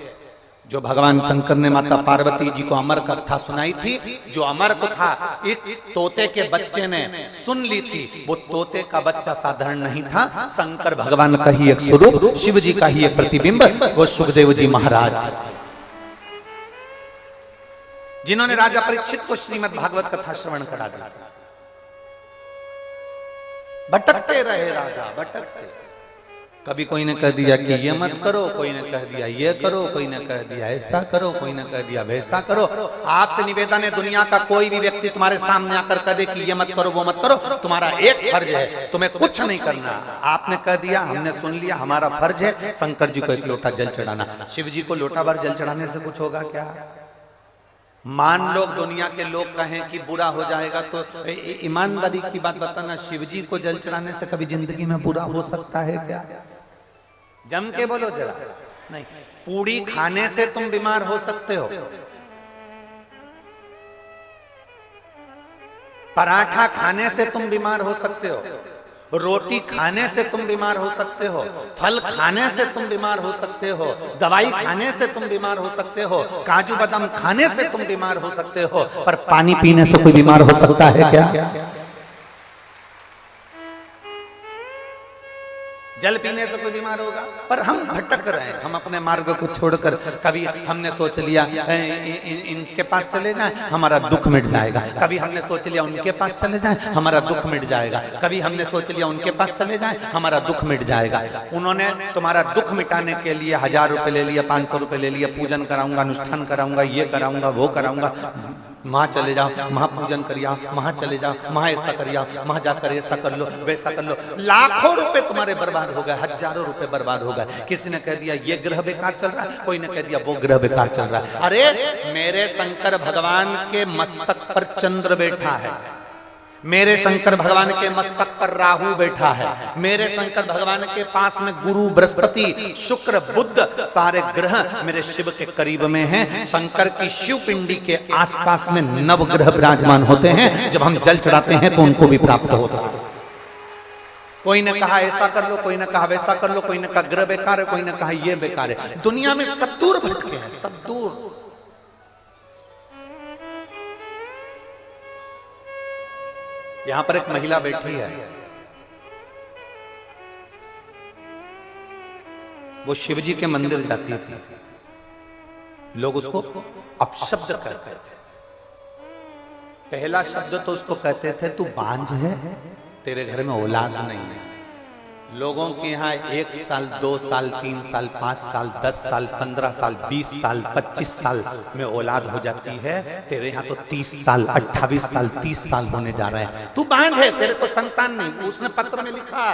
जो भगवान शंकर ने माता पार्वती जी को अमर कथा सुनाई थी, जो अमर कथा एक तोते के बच्चे ने सुन ली थी, वो तोते का बच्चा साधारण नहीं था, शंकर भगवान का ही एक स्वरूप, शिव जी का ही एक प्रतिबिंब, वो सुखदेव जी महाराज, जिन्होंने राजा परीक्षित को श्रीमद् भागवत कथा श्रवण करा दिया। भटकते रहे राजा, भटकते। कभी कोई ने कह दिया कि ये मत करो, कोई ने कह दिया ये करो, कोई ने कह दिया ऐसा करो, कोई ने कह दिया वैसा करो। आपसे निवेदन है, दुनिया का कोई भी व्यक्ति तुम्हारे सामने आकर कह दे कि ये मत करो वो मत करो, तुम्हारा एक फर्ज है, तुम्हें कुछ नहीं करना। आपने कह दिया, हमने सुन लिया, हमारा फर्ज है शंकर जी को एक लोटा जल चढ़ाना। शिव जी को लोटा भर जल चढ़ाने से कुछ होगा क्या? मान लो दुनिया के लोग कहें कि बुरा हो जाएगा, तो ईमानदारी की बात बताना, शिव जी को जल चढ़ाने से कभी जिंदगी में बुरा हो सकता है क्या? जम के बोलो जरा। नहीं, पूड़ी खाने से तुम बीमार हो सकते हो, पराठा खाने से तुम बीमार हो सकते हो, रोटी खाने से तुम बीमार हो सकते हो, फल खाने से तुम बीमार हो सकते हो, दवाई खाने से तुम बीमार हो सकते हो, काजू बादाम खाने से तुम बीमार हो सकते हो, पर पानी पीने से कोई बीमार हो सकता है क्या? जल पीने से कोई बीमार होगा? पर हम भटक रहे हैं, हम अपने मार्ग को छोड़कर, कभी हमने सोच लिया इनके पास चले जाएं हमारा दुख मिट जाएगा, कभी हमने सोच लिया उनके पास चले जाएं हमारा दुख मिट जाएगा, कभी हमने सोच लिया उनके पास चले जाएं हमारा दुख मिट जाएगा। उन्होंने तुम्हारा दुख मिटाने के लिए 1000 रुपए ले लिया, 500 रुपए ले लिया, पूजन कराऊंगा, अनुष्ठान कराऊंगा, ये कराऊंगा, वो कराऊंगा, वहां चले जाओ, वहां पूजन करिए, वहां चले जाओ, वहां ऐसा करिए, वहां जाकर ऐसा कर लो, वैसा कर लो। लाखों रुपए तुम्हारे बर्बाद हो गए, हजारों रुपए बर्बाद हो गए। किसी ने कह दिया ये ग्रह बेकार चल रहा है, कोई ने कह दिया वो ग्रह बेकार चल रहा है। अरे मेरे शंकर भगवान के मस्तक पर चंद्र बैठा है, मेरे शंकर भगवान के मस्तक पर राहु बैठा है, मेरे शंकर भगवान के पास में गुरु, बृहस्पति, शुक्र, बुध, सारे ग्रह मेरे शिव के करीब में हैं। शंकर की शिव पिंडी के आसपास में नवग्रह विराजमान होते हैं, जब हम जल चढ़ाते हैं तो उनको भी प्राप्त होता है। कोई ने कहा ऐसा कर लो, कोई ने कहा वैसा कर लो, कोई ने कहा ग्रह बेकार है, कोई ने कहा ये बेकार है। दुनिया में सब दूर भटके हैं, सब दूर। यहां पर एक महिला बैठी है, वो शिवजी के मंदिर जाती थी, लोग उसको अपशब्द कहते थे। पहला शब्द तो उसको कहते थे तू बांझ है, तेरे घर में औलाद नहीं है। लोगों के यहाँ 1 साल 2 साल 3 साल 5 साल 10 साल 15 साल 20 साल 25 साल में औलाद हो जाती है, तेरे यहाँ तो 30 साल 28 साल 30 साल होने जा रहे हैं। तू बांझ है, तेरे को संतान नहीं। उसने पत्र में लिखा,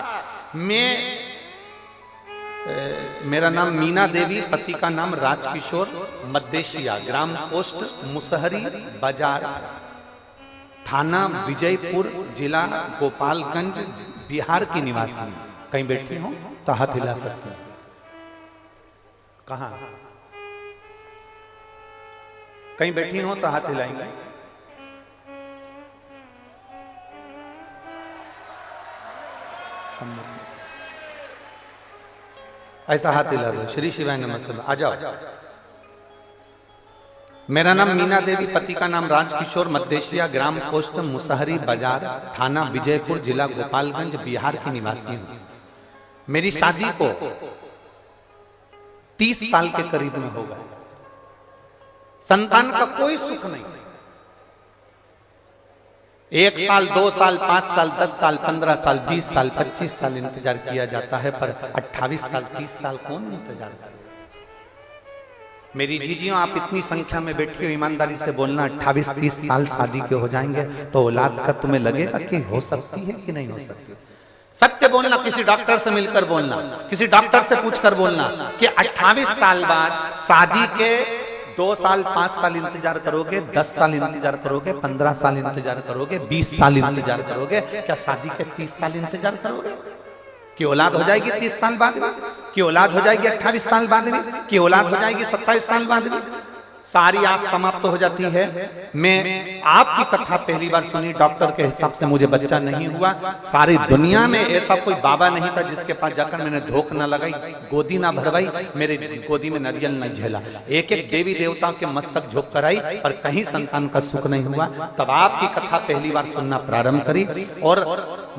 मेरा नाम मीना देवी, पति का नाम राजकिशोर, मद्देशिया, ग्राम पोस्ट मुसहरी बाजार, थाना विजयपुर, जिला गोपालगंज, बिहार की निवासी। कहीं बैठी हो तो हाथ हिला सकते हैं। कहां? कहीं बैठी हो तो हाथ हिलाएंगे। ऐसा हाथ हिला दो। श्री शिवाय नमस्ते। आ जाओ। मेरा नाम मीना देवी, पति का नाम राजकिशोर, मद्देशिया, ग्राम पोस्ट मुसहरी बाजार, थाना विजयपुर, जिला गोपालगंज, बिहार की निवासी हूं। मेरी शादी को 30 साल के करीब में हो गए। संतान का कोई सुख नहीं। 1 साल 2 साल 5 साल 10 साल 15 साल 20 साल 25 साल इंतजार किया जाता है, पर 28 साल 30 साल कौन इंतजार करे? मेरी जीजियों, आप इतनी संख्या में बैठी हो, ईमानदारी से बोलना, 28-30 साल शादी के हो जाएंगे तो औलाद का तुम्हें लगेगा कि हो सकती है कि नहीं हो सकती? सत्य बोलना। किसी डॉक्टर से मिलकर बोलना, किसी डॉक्टर से पूछकर बोलना कि 28 साल बाद शादी के 2 साल 5 साल इंतजार करोगे, 10 साल इंतजार करोगे, 15 साल इंतजार करोगे, 20 साल इंतजार करोगे, क्या शादी के 30 साल इंतजार करोगे कि औलाद हो जाएगी 30 साल बाद में, कि औलाद हो जाएगी 28 साल बाद में, कि औलाद हो जाएगी 27 साल बाद में? सारी आस समाप्त हो जाती है। मैं आपकी कथा पहली बार सुनी, डॉक्टर के हिसाब से मुझे बच्चा नहीं हुआ। सारी दुनिया में ऐसा कोई बाबा नहीं था जिसके पास जाकर मैंने धोख न लगाई, गोदी ना भरवाई, मेरे गोदी में नारियल न झेला। एक एक देवी देवता के मस्तक झोंक कर आई, पर कहीं संतान का सुख नहीं हुआ। तब आपकी कथा पहली बार सुनना प्रारंभ करी और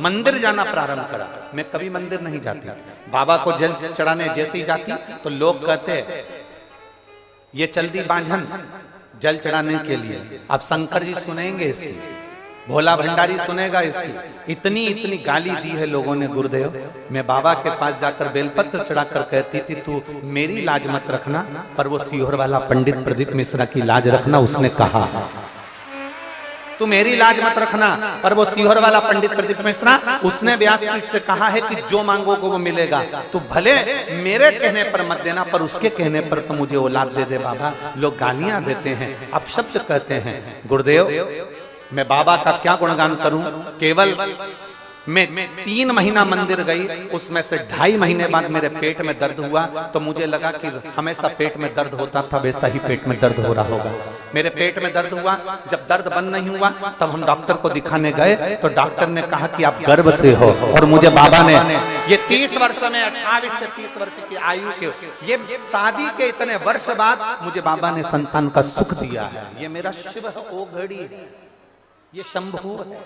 मंदिर जाना प्रारंभ करा। मैं कभी मंदिर नहीं जाती, बाबा को जल चढ़ाने जैसे ही जाती तो लोग कहते ये चल दी बांझन जल चढ़ाने के लिए। अब शंकर जी सुनेंगे इसकी, भोला भंडारी सुनेगा इसकी। इतनी इतनी गाली दी है लोगों ने गुरुदेव। मैं बाबा के पास जाकर बेलपत्र चढ़ाकर कहती थी तू मेरी लाज मत रखना, पर वो सीहोर वाला पंडित प्रदीप मिश्रा की लाज रखना। उसने कहा तू मेरी लाज मत रखना, पर वो सीहोर वाला पंडित प्रदीप मिश्रा, उसने व्यासपीठ से कहा है कि जो मांगोगे वो मिलेगा। तू भले मेरे कहने पर मत देना, पर उसके कहने पर तो मुझे औलाद दे दे बाबा। लोग गालियां देते हैं, अपशब्द कहते हैं। गुरुदेव, मैं बाबा का क्या गुणगान करूं? केवल मैं 3 महीना मंदिर गई, उसमें से 2.5 महीने बाद मेरे पेट में दर्द हुआ, तो मुझे लगा कि हमेशा पेट में दर्द होता था, वैसा ही पेट में दर्द हो रहा होगा। मेरे पेट में दर्द हुआ, जब दर्द बंद नहीं हुआ तब हम डॉक्टर को दिखाने गए, तो डॉक्टर ने कहा कि आप गर्भ से हो। और मुझे बाबा ने ये 30 वर्ष में 28 से 30 वर्ष की आयु के, ये शादी के इतने वर्ष बाद मुझे बाबा ने संतान का सुख दिया है। ये मेरा शिव ओ घड़ी है, ये शंभु है,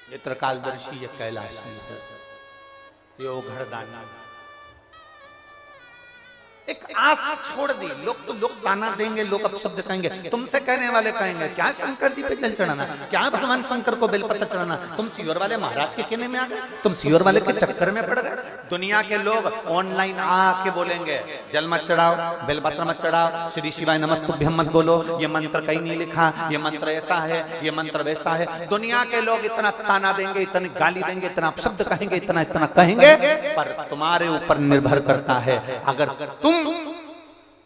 ये त्रिकालदर्शी, ये कैलाशी है, ये ओघड़दानी। एक आस छोड़ दी। लोग ताना देंगे, लोग अपशब्द कहेंगे, तुमसे कहने वाले कहेंगे क्या शंकर जी पे जल चढ़ाना, क्या भगवान शंकर को बेलपत्र चढ़ाना, तुम सीहोर वाले महाराज के कहने में आ गए, तुम सीहोर वाले के चक्कर में पड़ गए। दुनिया के लोग ऑनलाइन आके बोलेंगे जल मत चढ़ाओ, बेलपत्र मत चढ़ाओ, श्री शिवाय नमस्तुभ्यम मत बोलो, ये मंत्र कहीं नहीं लिखा, ये मंत्र ऐसा है, ये मंत्र वैसा है। दुनिया के लोग इतना ताना देंगे, इतनी गाली देंगे, इतना अपशब्द कहेंगे, इतना इतना कहेंगे, पर तुम्हारे ऊपर निर्भर करता है। अगर तुम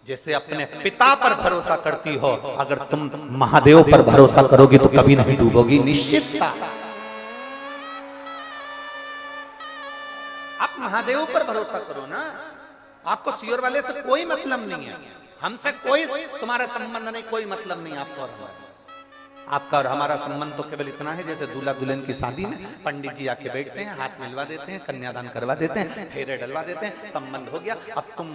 जैसे अपने पिता पर भरोसा करती हो, अगर तुम महादेव पर भरोसा करोगी तो कभी नहीं डूबोगी, निश्चितता। आप महादेव पर भरोसा करो ना, आपको सीहोर वाले से कोई मतलब नहीं है, हमसे कोई तुम्हारा संबंध नहीं, कोई मतलब नहीं आपको और हमारा। आपका और हमारा संबंध तो केवल इतना है, जैसे दूल्हा दुल्हन की शादी में पंडित जी आके बैठते हैं, हाथ मिलवा देते हैं, कन्यादान करवा देते हैं, फेरे डलवा देते हैं, संबंध हो गया। अब तुम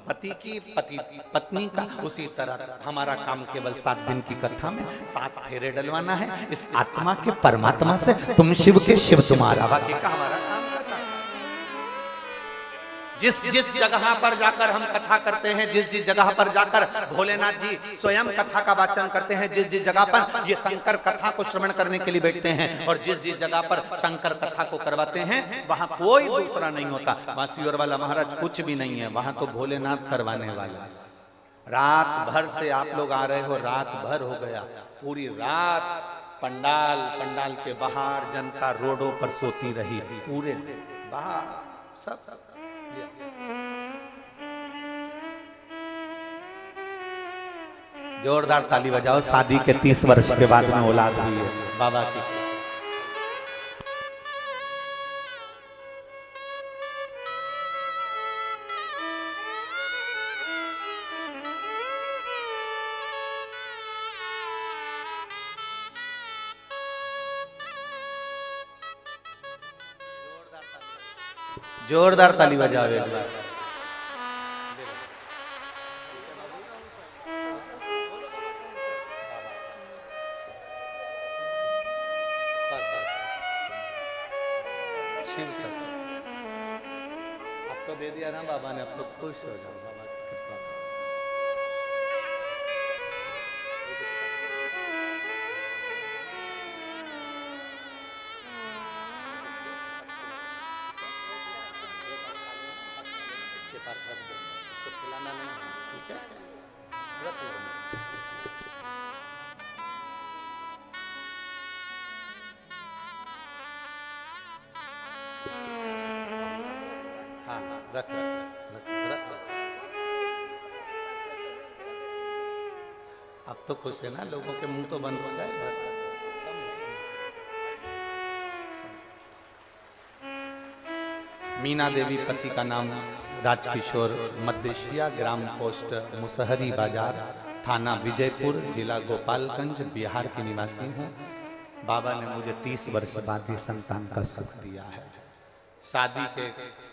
पति की, पति पत्नी का, उसी तरह हमारा काम केवल 7 दिन की कथा में 7 फेरे डलवाना है इस आत्मा के परमात्मा से। तुम शिव के, शिव तुम्हारा, बाकी का हमारा काम करना। जिस जिस जगह पर जाकर हम कथा करते हैं, जिस जिस जगह पर जाकर भोलेनाथ जी स्वयं कथा का वाचन करते हैं, जिस जिस जगह पर ये शंकर कथा को श्रवण करने के लिए बैठते हैं और जिस जिस जगह पर शंकर कथा को करवाते हैं, वहां कोई दूसरा नहीं होता। वहां सियोर वाला महाराज कुछ भी नहीं है, वहां तो भोलेनाथ करवाने वाला। रात भर से आप लोग आ रहे हो, रात भर हो गया, पूरी रात पंडाल के बाहर जनता रोडों पर सोती रही, पूरे बाहर सब। जोरदार ताली बजाओ, शादी के 30 वर्ष के बाद में औलाद हुई है बाबा की। जोरदार ताली बजाओ एक बार। आपको दे दिया ना बाबा ने, अब तो खुश हो जाओ बाबा की कृपा। रख अब तो खुश है ना, लोगों के मुंह तो बंद हो गए बस। मीना देवी, पति का नाम राजकिशोर, मध्य ग्राम पोस्ट मुसहरी बाजार, थाना विजयपुर, जिला गोपालगंज, बिहार की निवासी हूँ। बाबा ने मुझे 30 वर्ष बाद ये संतान का सुख दिया है। शादी के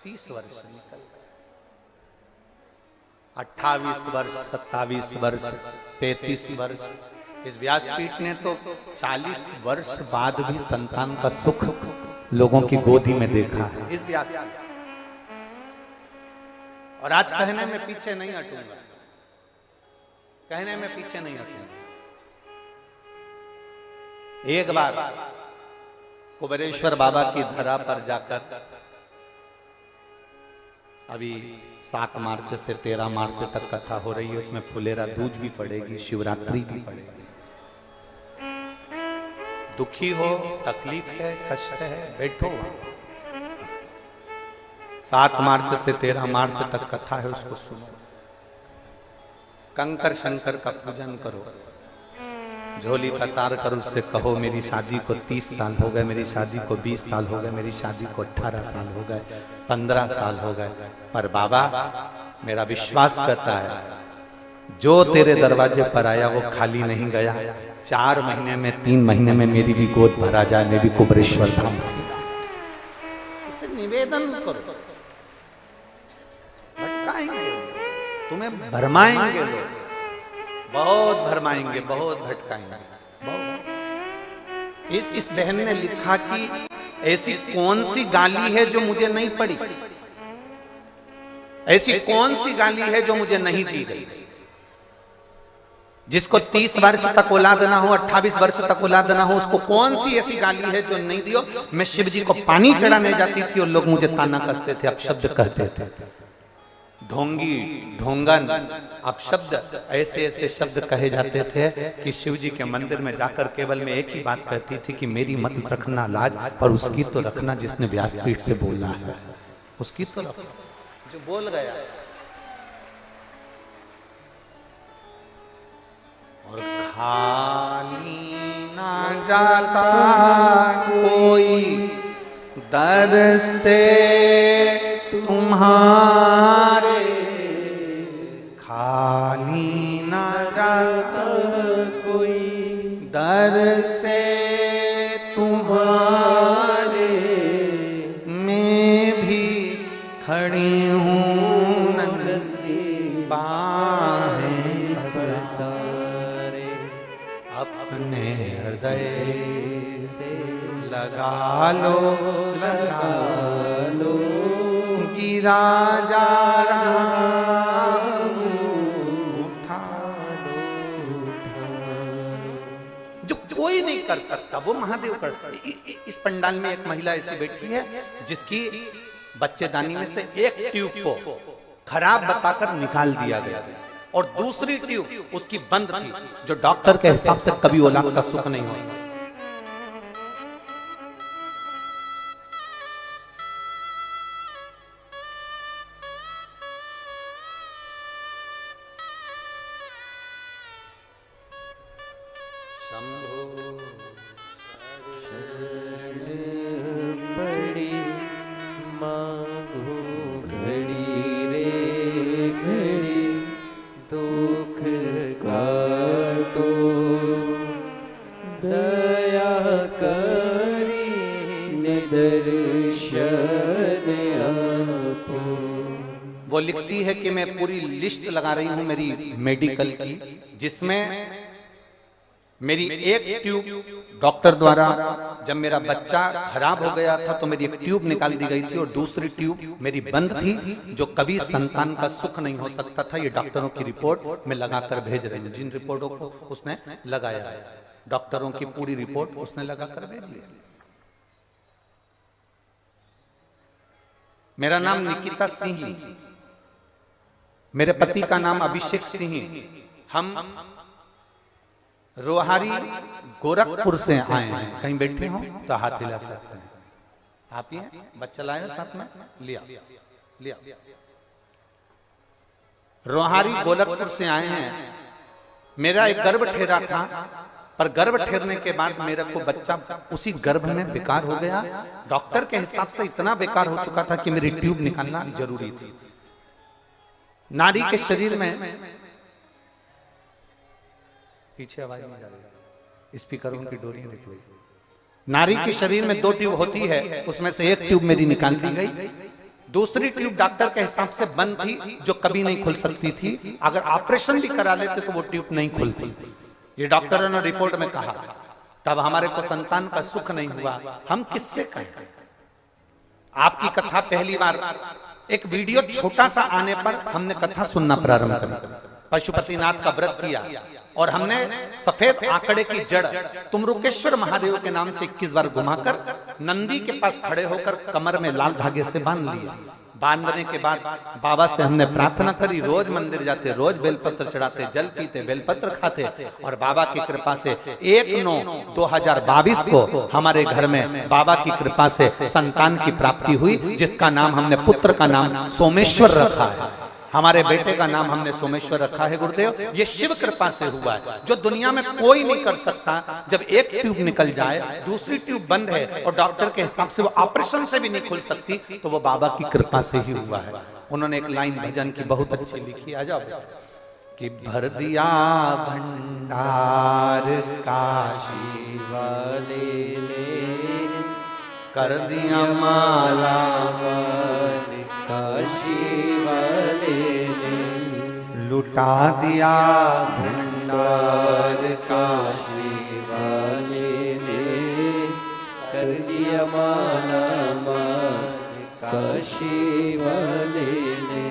30 वर्ष निकल गए, 28 वर्ष, 27 वर्ष, 35 वर्ष। इस व्यासपीठ ने तो 40 वर्ष बाद भी संतान का सुख लोगों की गोदी में देखा है इस व्यास। और आज कहने में पीछे नहीं हटूंगा, कहने में पीछे नहीं हटूंगा। एक बार कुबेरेश्वर बाबा की धरा पर जाकर, अभी 7 मार्च से 13 मार्च तक कथा हो रही है, उसमें फुलेरा दूज भी पड़ेगी, शिवरात्रि भी पड़ेगी। दुखी हो, तकलीफ है, कष्ट है, बैठो। 7 मार्च से 13 मार्च तक कथा है, उसको सुनो। कंकर शंकर का पूजन करो, झोली पसार कर उससे कहो मेरी शादी को 30 साल हो गए, मेरी शादी को 20 साल हो गए, मेरी शादी को 18 साल हो गए, 15 साल हो गए, पर बाबा मेरा विश्वास करता है जो तेरे दरवाजे पर आया वो खाली नहीं गया। 4 महीने में, 3 महीने में मेरी भी गोद भरा जाए, मैं भी कुबेरेश्वर धाम निवेदन करो। भटकाएंगे, तुम्हें भरमाएंगे लोग, बहुत भरमाएंगे, बहुत भटकाएंगे। इस बहन ने लिखा कि ऐसी कौन सी गाली है जो मुझे नहीं पड़ी, ऐसी कौन सी गाली है जो मुझे नहीं दी गई। जिसको 30 वर्ष तक औलाद ना हो, 28 वर्ष तक औलाद ना हो, उसको कौन सी ऐसी गाली है जो नहीं दियो। मैं शिव जी को पानी चढ़ाने जाती थी और लोग मुझे ताना कसते थे, अपशब्द कहते थे, ढोंगी, ढोंगन, अपशब्द, ऐसे ऐसे शब्द कहे जाते थे कि शिव जी के मंदिर में जाकर केवल मैं एक ही बात कहती थी कि मेरी मत रखना लाज, पर उसकी तो रखना जिसने व्यासपीठ से बोला है, उसकी तो रखना जो बोल गया। और खाली ना जाता कोई दर से तुम्हारे, खाली ना जाता कोई दर से तुम्हारे, मैं भी खड़ी हूँ नंदी बाहें पसारे, अपने हृदय से लगा लो, लगा लो राजा राम उठा लो, जो कोई नहीं कर सकता वो महादेव करता है। इस पंडाल में एक महिला ऐसी बैठी है जिसकी बच्चेदानी में से एक ट्यूब को खराब बताकर निकाल दिया गया और दूसरी ट्यूब उसकी बंद थी, जो डॉक्टर के हिसाब से कभी औलाद का सुख नहीं होगा। बड़ी मांगो घड़ी रे घड़ी, दुख काटो दया करी निदर्शन आपो। वो लिखती है कि मैं पूरी लिस्ट लगा रही हूं मेरी मेडिकल की, जिसमें मेरी एक ट्यूब डॉक्टर द्वारा जब मेरा बच्चा खराब हो गया था तो मेरी एक ट्यूब निकाल दी गई थी और दूसरी ट्यूब मेरी बंद थी, जो कभी संतान का सुख नहीं हो सकता था। ये डॉक्टरों की रिपोर्ट में लगाकर भेज रही हूं, जिन रिपोर्टों को उसने लगाया है, डॉक्टरों की पूरी रिपोर्ट उसने लगाकर भेज लिया। मेरा नाम निकिता सिंह, मेरे पति का नाम अभिषेक सिंह। हम रोहारी गोरखपुर से आए हैं। कहीं बैठे हो तो हाथ हिला सकते हैं। आप ही हैं? बच्चा लाए हो साथ में? लिया लिया। रोहारी गोरखपुर से आए हैं। मेरा एक गर्भ ठहरा था, पर गर्भ ठहरने के बाद मेरे को बच्चा उसी गर्भ में बेकार हो गया। डॉक्टर के हिसाब से इतना बेकार हो चुका था कि मेरी ट्यूब निकालना जरूरी थी। नारी के शरीर में, पीछे आवाज नहीं जा रही, स्पीकरों की डोरियां रखी हुई। नारी के शरीर में 2 ट्यूब होती है, उसमें से एक ट्यूब मेरी निकाल दी गई, दूसरी ट्यूब डॉक्टर के हिसाब से बंद थी, जो कभी नहीं खुल सकती थी। अगर ऑपरेशन भी करा लेते तो वो ट्यूब नहीं खुलती। ये डॉक्टरों ने रिपोर्ट में कहा। तब हमारे को संतान का सुख नहीं हुआ। हम किससे कहें? आपकी कथा पहली बार एक वीडियो छोटा सा आने पर हमने कथा सुनना प्रारंभ करी। पशुपतिनाथ का व्रत किया और हमने सफेद आंकड़े की जड़ तुमरुकेश्वर महादेव के नाम से 21 बार घुमाकर नंदी के पास खड़े होकर कमर में लाल धागे से बांध लिया। बांधने के बाद बाबा से हमने प्रार्थना करी, रोज मंदिर जाते, रोज बेलपत्र चढ़ाते, जल पीते, बेलपत्र खाते, और बाबा की कृपा से 1/9/2022 को हमारे घर में बाबा की कृपा से संतान की प्राप्ति हुई, जिसका नाम हमने, पुत्र का नाम सोमेश्वर रखा है। हमारे बेटे का नाम हमने सोमेश्वर रखा है गुरुदेव। ये शिव कृपा से हुआ है, जो दुनिया में कोई नहीं कर सकता। जब एक ट्यूब निकल जाए, दूसरी ट्यूब बंद है और डॉक्टर के हिसाब से वो ऑपरेशन से भी नहीं खुल सकती, तो वो बाबा की कृपा से ही हुआ है। उन्होंने एक लाइन भजन की बहुत अच्छी लिखी, आ जाओ, कि भर दिया भंडार काशी वाले ने, कर दिया माला वाले काशी वाले ने, लुटा दिया भंडार काशी वाले ने, कर दिया माला माल काशी वाले ने।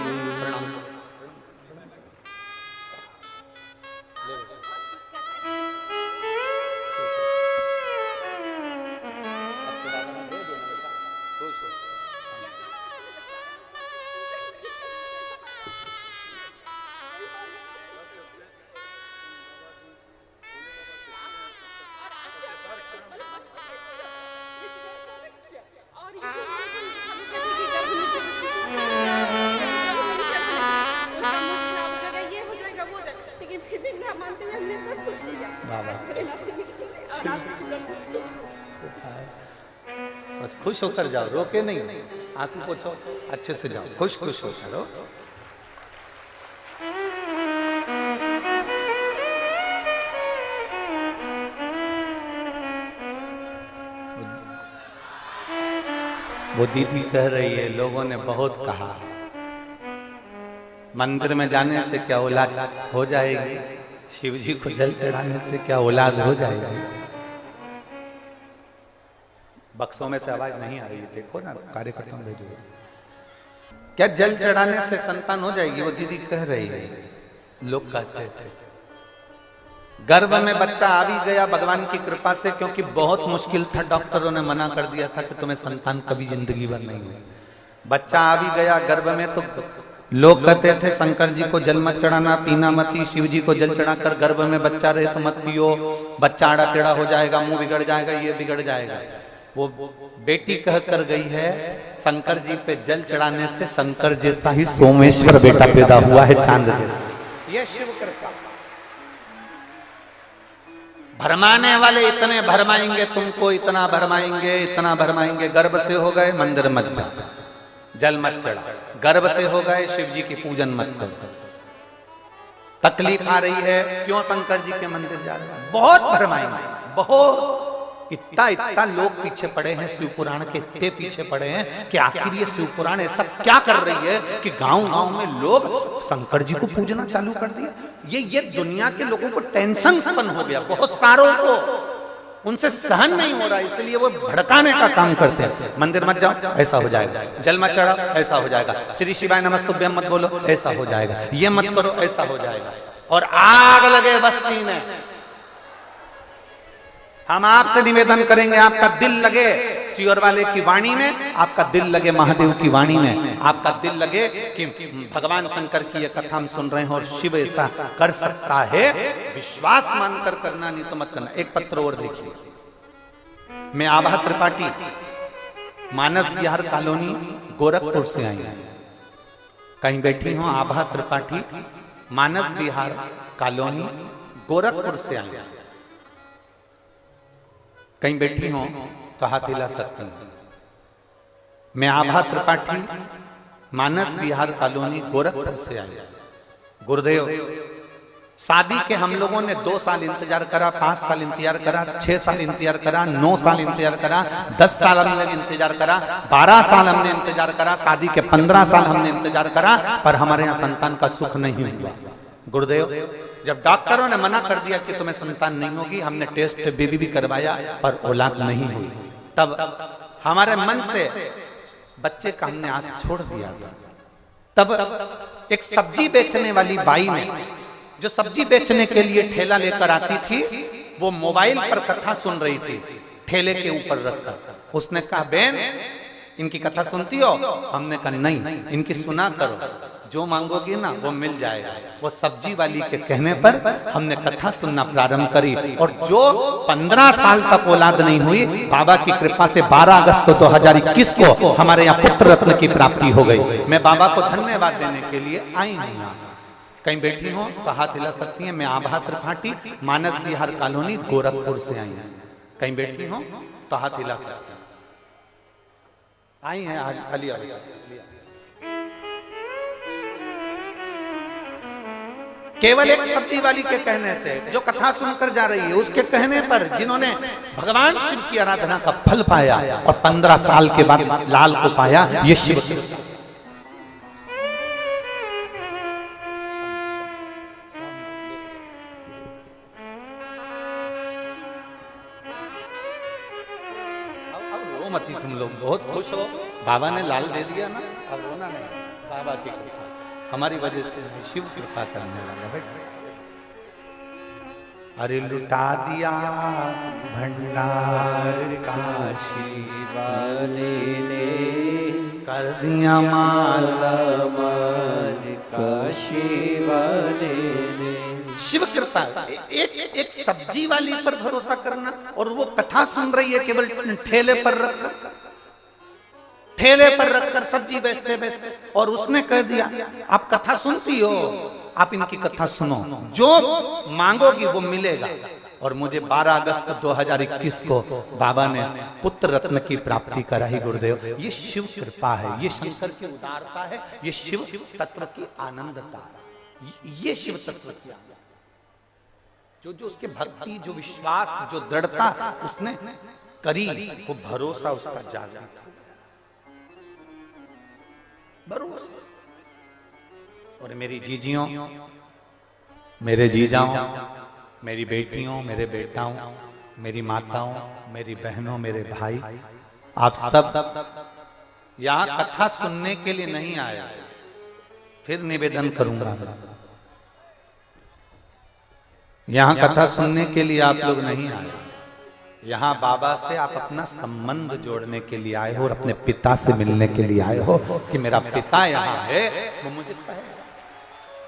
बस खुश होकर जाओ, रोके नहीं, आंसू पोछो, अच्छे से जाओ, खुश खुश होकर रहो। वो दीदी कह रही है, लोगों ने बहुत कहा मंदिर में जाने से क्या औलाद हो जाएगी, शिव जी को जल चढ़ाने से क्या औलाद हो जाएगी। बक्सों में से आवाज नहीं आ रही है, देखो ना कार्यकर्ता भेजो। क्या जल चढ़ाने से संतान हो जाएगी? वो दीदी कह रही है, लोग कहते थे। गर्भ में बच्चा आ भी गया भगवान की कृपा से, क्योंकि बहुत मुश्किल था, डॉक्टरों ने मना कर दिया था कि तुम्हें संतान कभी जिंदगी भर नहीं हुई। बच्चा आ भी गया गर्भ में, तो लोग कहते थे शंकर जी को जल मत चढ़ाना, पीना मत, शिव जी को जल चढ़ाकर गर्भ में बच्चा रहे तो मत पियो, बच्चा आड़ा टेढ़ा हो जाएगा, मुंह बिगड़ जाएगा, ये बिगड़ जाएगा। वो बेटी कह कर गई है शंकर जी पे जल चढ़ाने से शंकर जैसा ही सोमेश्वर बेटा पैदा हुआ है, चांद जैसा। ये शिव कृपा। भरमाने वाले इतने भरमाएंगे तुमको, इतना भरमाएंगे, इतना भरमाएंगे। गर्भ से हो गए मंदिर मत जा, जल मत चढ़ा। गर्भ से हो गए शिव जी की पूजन मत करो। तकलीफ आ रही है, क्यों शंकर जी के मंदिर जा रहे हैं? बहुत भरमाएंगे, बहुत। इतना लोग पीछे पड़े हैं शिव पुराण के, इतने पीछे पड़े हैं कि आखिर ये शिव पुराण ऐसा क्या कर रही है कि गांव-गांव में लोग शंकर जी को पूजना चालू कर दिया। ये दुनिया के लोगों को टेंशन उत्पन्न हो गया, बहुत सारों को, उनसे सहन नहीं हो रहा, इसलिए वो भड़काने का काम करते हैं। मंदिर मत जाओ, ऐसा हो जाएगा। जल मत चढ़ाओ, ऐसा हो जाएगा। श्री शिवाय नमस्तुभ्यम मत बोलो, ऐसा हो जाएगा। ये मत करो, ऐसा हो जाएगा। और आग लगे बस्ती में। हम आपसे निवेदन करेंगे, आपका दिल लगे सियोर वाले की वाणी में, आपका दिल लगे महादेव की वाणी में, आपका दिल लगे कि भगवान शंकर की ये कथा हम सुन रहे हैं और शिव ऐसा कर सकता है। विश्वास मानकर करना, नहीं तो मत करना। एक पत्र और देखिए। मैं आभा त्रिपाठी, मानस विहार कॉलोनी, गोरखपुर से आई हूं। कहीं बैठी हूं, आभा त्रिपाठी, मानस विहार कॉलोनी, गोरखपुर से आई। कहीं बैठी हूं तो हाथ हिला सकती हूं। मैं आभा त्रिपाठी, मानस विहार कॉलोनी, गोरखपुर से आई। गुरुदेव, शादी के हम लोगों ने 2 साल इंतजार करा, 5 साल इंतजार करा, 6 साल इंतजार करा, 9 साल इंतजार करा, 10 साल हमने इंतजार करा, 12 साल हमने इंतजार करा, शादी के 15 साल हमने इंतजार करा, पर हमारे यहाँ संतान का सुख नहीं हुआ। गुरुदेव, जब डॉक्टरों ने मना कर दिया कि तुम्हें संतान नहीं होगी, हमने टेस्ट बेबी भी करवाया पर औलाद नहीं हुई, तब हमारे मन से बच्चे का हमने आस छोड़ दिया था। तब एक सब्जी बेचने वाली बाई ने, जो सब्जी बेचने के लिए ठेला लेकर आती थी, वो मोबाइल पर कथा सुन रही थी ठेले के ऊपर रखकर। उसने कहा, बहन इनकी कथा सुनती हो? हमने कहा नहीं, इनकी सुना करो, जो मांगोगी ना वो मिल जाएगा। वो सब्जी वाली के कहने पर हमने कथा सुनना प्रारंभ करी, और जो 15 साल तक औलाद नहीं हुई, बाबा की कृपा से 12 अगस्त 2021 को हमारे यहाँ पुत्र रत्न की प्राप्ति हो गई। मैं बाबा को धन्यवाद देने के लिए आई हूँ। कहीं बैठी हो तो हाथ हिला सकती हैं। मैं आभा त्रिपाठी, मानस विहार कॉलोनी, गोरखपुर से आई हूँ। कहीं बैठी हो तो हाथ हिला सकती हैं। आई हैं आज अली। केवल एक सब्जी वाली के कहने से, जो कथा सुनकर जा रही है, उसके कहने पर जिन्होंने भगवान शिव की आराधना का फल पाया और 15 साल के बाद लाल को पाया, ये शिव मती। तुम लोग बहुत खुश हो, बाबा ने लाल दे दिया ना, अब रोना नहीं। बाबा की कृपा हमारी वजह से है, शिव कृपा करने वाला। बेटा, अरे लुटा दिया भंडार काशी वाले ने, कर दिया माला माल काशी वाले ने। शिव कृपा। एक सब्जी वाली पर भरोसा करना, और वो कथा सुन रही है केवल ठेले पर रखकर, ठेले पर रखकर सब्जी बेचते बेचते, और उसने कह दिया आप कथा सुनती हो, आप इनकी कथा सुनो, जो मांगोगी वो मिलेगा। और मुझे 12 अगस्त 2021 को बाबा ने पुत्र रत्न की प्राप्ति कराई। गुरुदेव, ये शिव कृपा है, ये शंकर की उदारता है, ये शिव तत्व की आनंदता, ये शिव तत्व की आनंद। जो उसके भक्ति, जो विश्वास, जो दृढ़ता उसने करी, वो भरोसा उसका जागृत हो, भरोसा। और मेरी जीजियों, मेरे जीजाओं, मेरी बेटियों, मेरे बेटाओं, मेरी माताओं, मेरी बहनों, मेरे भाई, आप सब यहां कथा सुनने के लिए नहीं आया। फिर निवेदन करूंगा मैं, यहां कथा सुनने के लिए आप लोग नहीं आए, यहां बाबा से आप अपना संबंध जोड़ने के लिए आए हो और अपने पिता से मिलने के लिए आए हो कि मेरा पिता यहाँ है, वो मुझे कहे।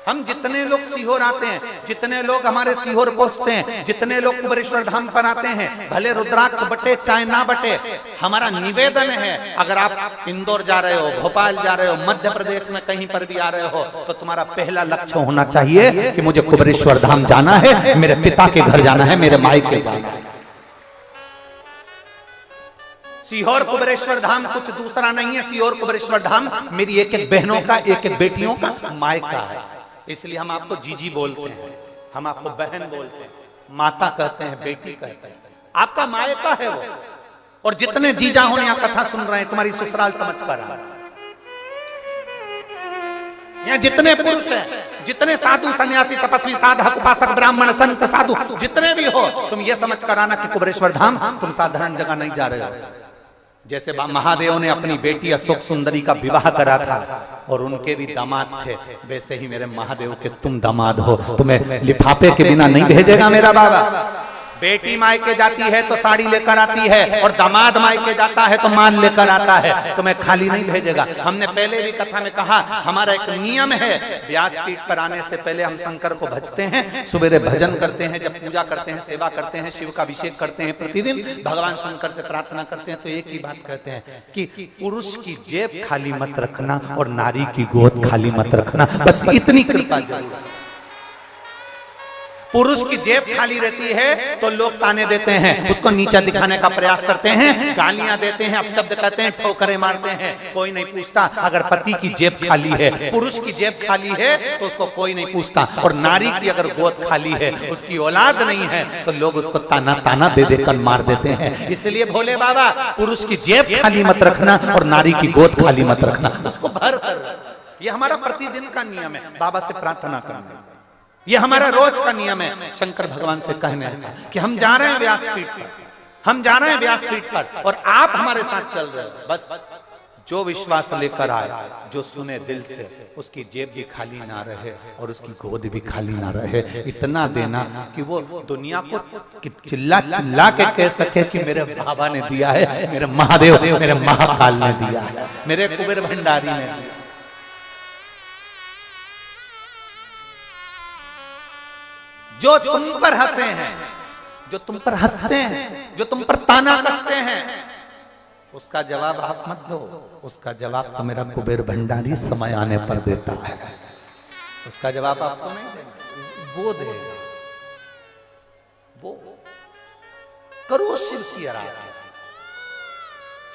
हम जितने लोग सीहोर आते हैं, जितने लोग हमारे सीहोर पहुंचते हैं, जितने लोग कुबेरेश्वर धाम पर आते हैं, भले रुद्राक्ष बटे चाहे ना बटे, हमारा निवेदन है अगर आप इंदौर जा रहे हो, भोपाल जा रहे हो, मध्य प्रदेश में कहीं पर भी आ रहे हो, तो तुम्हारा पहला लक्ष्य होना चाहिए कि मुझे कुबेरेश्वर धाम जाना है, मेरे पिता के घर जाना है, मेरे मायके जाना है। सीहोर कुबेरेश्वर धाम कुछ दूसरा नहीं है, सीहोर कुबेरेश्वर धाम मेरी एक एक बहनों का, एक एक बेटियों का मायका है। इसलिए हम आपको जीजी बोलते हैं, हम आपको बहन बोलते हैं, माता कहते हैं, बेटी कहते हैं, आपका मायका है वो। और जितने जीजा हो यहाँ कथा सुन रहे हैं, तुम्हारी ससुराल समझ कर रहा है। यहाँ जितने पुरुष हैं, जितने साधु सन्यासी तपस्वी साधक उपासक ब्राह्मण संत साधु जितने भी हो, तुम ये समझ कर आना कि कुबेरेश्वर धाम तुम साधारण जगह नहीं जा रहे हो। जैसे महादेव ने अपनी बेटी अशोक सुंदरी का विवाह करा था और उनके भी दामाद थे, वैसे ही मेरे महादेव के तुम दामाद हो, तुम्हें लिफाफे के बिना नहीं भेजेगा मेरा बाबा। बेटी मायके जाती है तो साड़ी लेकर आती है और दामाद मायके जाता है तो माल लेकर आता है, तुम्हें खाली नहीं भेजेगा। हमने पहले भी कथा में कहा, हमारा एक नियम है, व्यासपीठ पर आने से पहले हम शंकर को भजते हैं, सुबह भजन करते हैं, जब पूजा करते हैं, सेवा करते हैं, शिव का अभिषेक करते हैं, प्रतिदिन भगवान शंकर से प्रार्थना करते हैं, तो एक ही बात कहते हैं कि पुरुष की जेब खाली मत रखना और नारी की गोद खाली मत रखना, बस इतनी कृपा जरूर। पुरुष की जेब खाली रहती है तो लोग ताने देते हैं, उसको नीचा दिखाने का प्रयास करते हैं, गालियां देते हैं, अपशब्द कहते हैं, ठोकरें मारते हैं, कोई नहीं पूछता। अगर पति की जेब खाली है, पुरुष की जेब खाली है, तो उसको कोई नहीं पूछता। और नारी की अगर गोद खाली है, उसकी औलाद नहीं है, तो लोग उसको ताना ताना दे देकर मार देते हैं। इसलिए भोले बाबा, पुरुष की जेब खाली मत रखना और नारी की गोद खाली मत रखना, उसको भर कर। ये हमारा प्रतिदिन का नियम है, बाबा से प्रार्थना करना, ये हमारा रोज का नियम है। शंकर भगवान से कहने का कि हम जा रहे हैं व्यासपीठ पर, हम जा रहे हैं व्यासपीठ पर और आप हमारे साथ चल रहे हो। बस जो विश्वास लेकर आए, जो सुने दिल से, उसकी जेब भी खाली ना रहे और उसकी गोद भी खाली ना रहे। इतना देना कि वो दुनिया को चिल्ला चिल्ला के कह सके कि मेरे बाबा ने दिया है, मेरे महादेव, मेरे महाकाल ने दिया है, मेरे कुबेर भंडारी ने दिया। जो तुम पर हंसे हैं, जो तुम पर हंसते हैं, जो तुम पर ताना कसते हैं, उसका जवाब आप मत दो, उसका जवाब तो मेरा कुबेर भंडारी समय आने पर देता है। उसका जवाब आपको नहीं देगा, वो देगा। वो करो शिव की आराधना,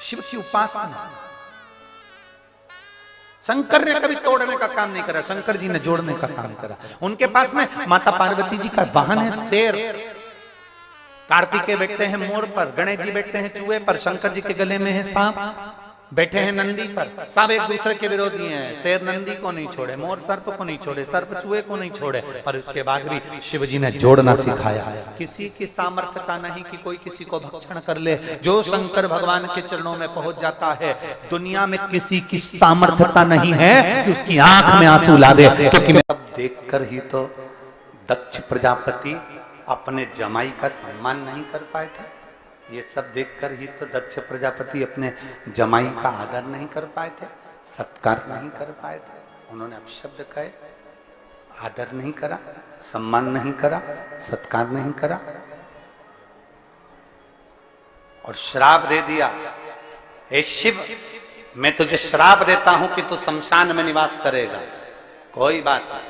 शिव की उपासना। शंकर ने कभी तोड़ने का काम नहीं करा, शंकर जी ने जोड़ने का काम करा। उनके पास में माता पार्वती जी का वाहन है शेर, कार्तिकेय बैठते हैं मोर पर, गणेश जी बैठते हैं चूहे पर, शंकर जी के गले में है सांप, बैठे हैं नंदी पर। सब एक दूसरे के विरोधी हैं, शेर नंदी को नहीं छोड़े, मोर सर्प को नहीं छोड़े, सर्प चूहे को नहीं छोड़े, पर उसके बाद भी शिव जी ने जोड़ना सिखाया। किसी की सामर्थ्यता नहीं कि कोई किसी को भक्षण कर ले। जो शंकर भगवान के चरणों में पहुंच जाता है, दुनिया में किसी की सामर्थ्यता नहीं है कि उसकी आंख में आंसू ला दे। क्योंकि मैं सब देखकर ही तो दक्ष प्रजापति अपने जमाई का सम्मान नहीं कर पाए थे। ये सब देखकर ही तो दक्ष प्रजापति अपने जमाई का आदर नहीं कर पाए थे, सत्कार नहीं कर पाए थे। उन्होंने अपशब्द कहे, आदर नहीं करा, सम्मान नहीं करा, सत्कार नहीं करा और श्राप दे दिया, हे शिव मैं तुझे श्राप देता हूं कि तू शमशान में निवास करेगा। कोई बात नहीं,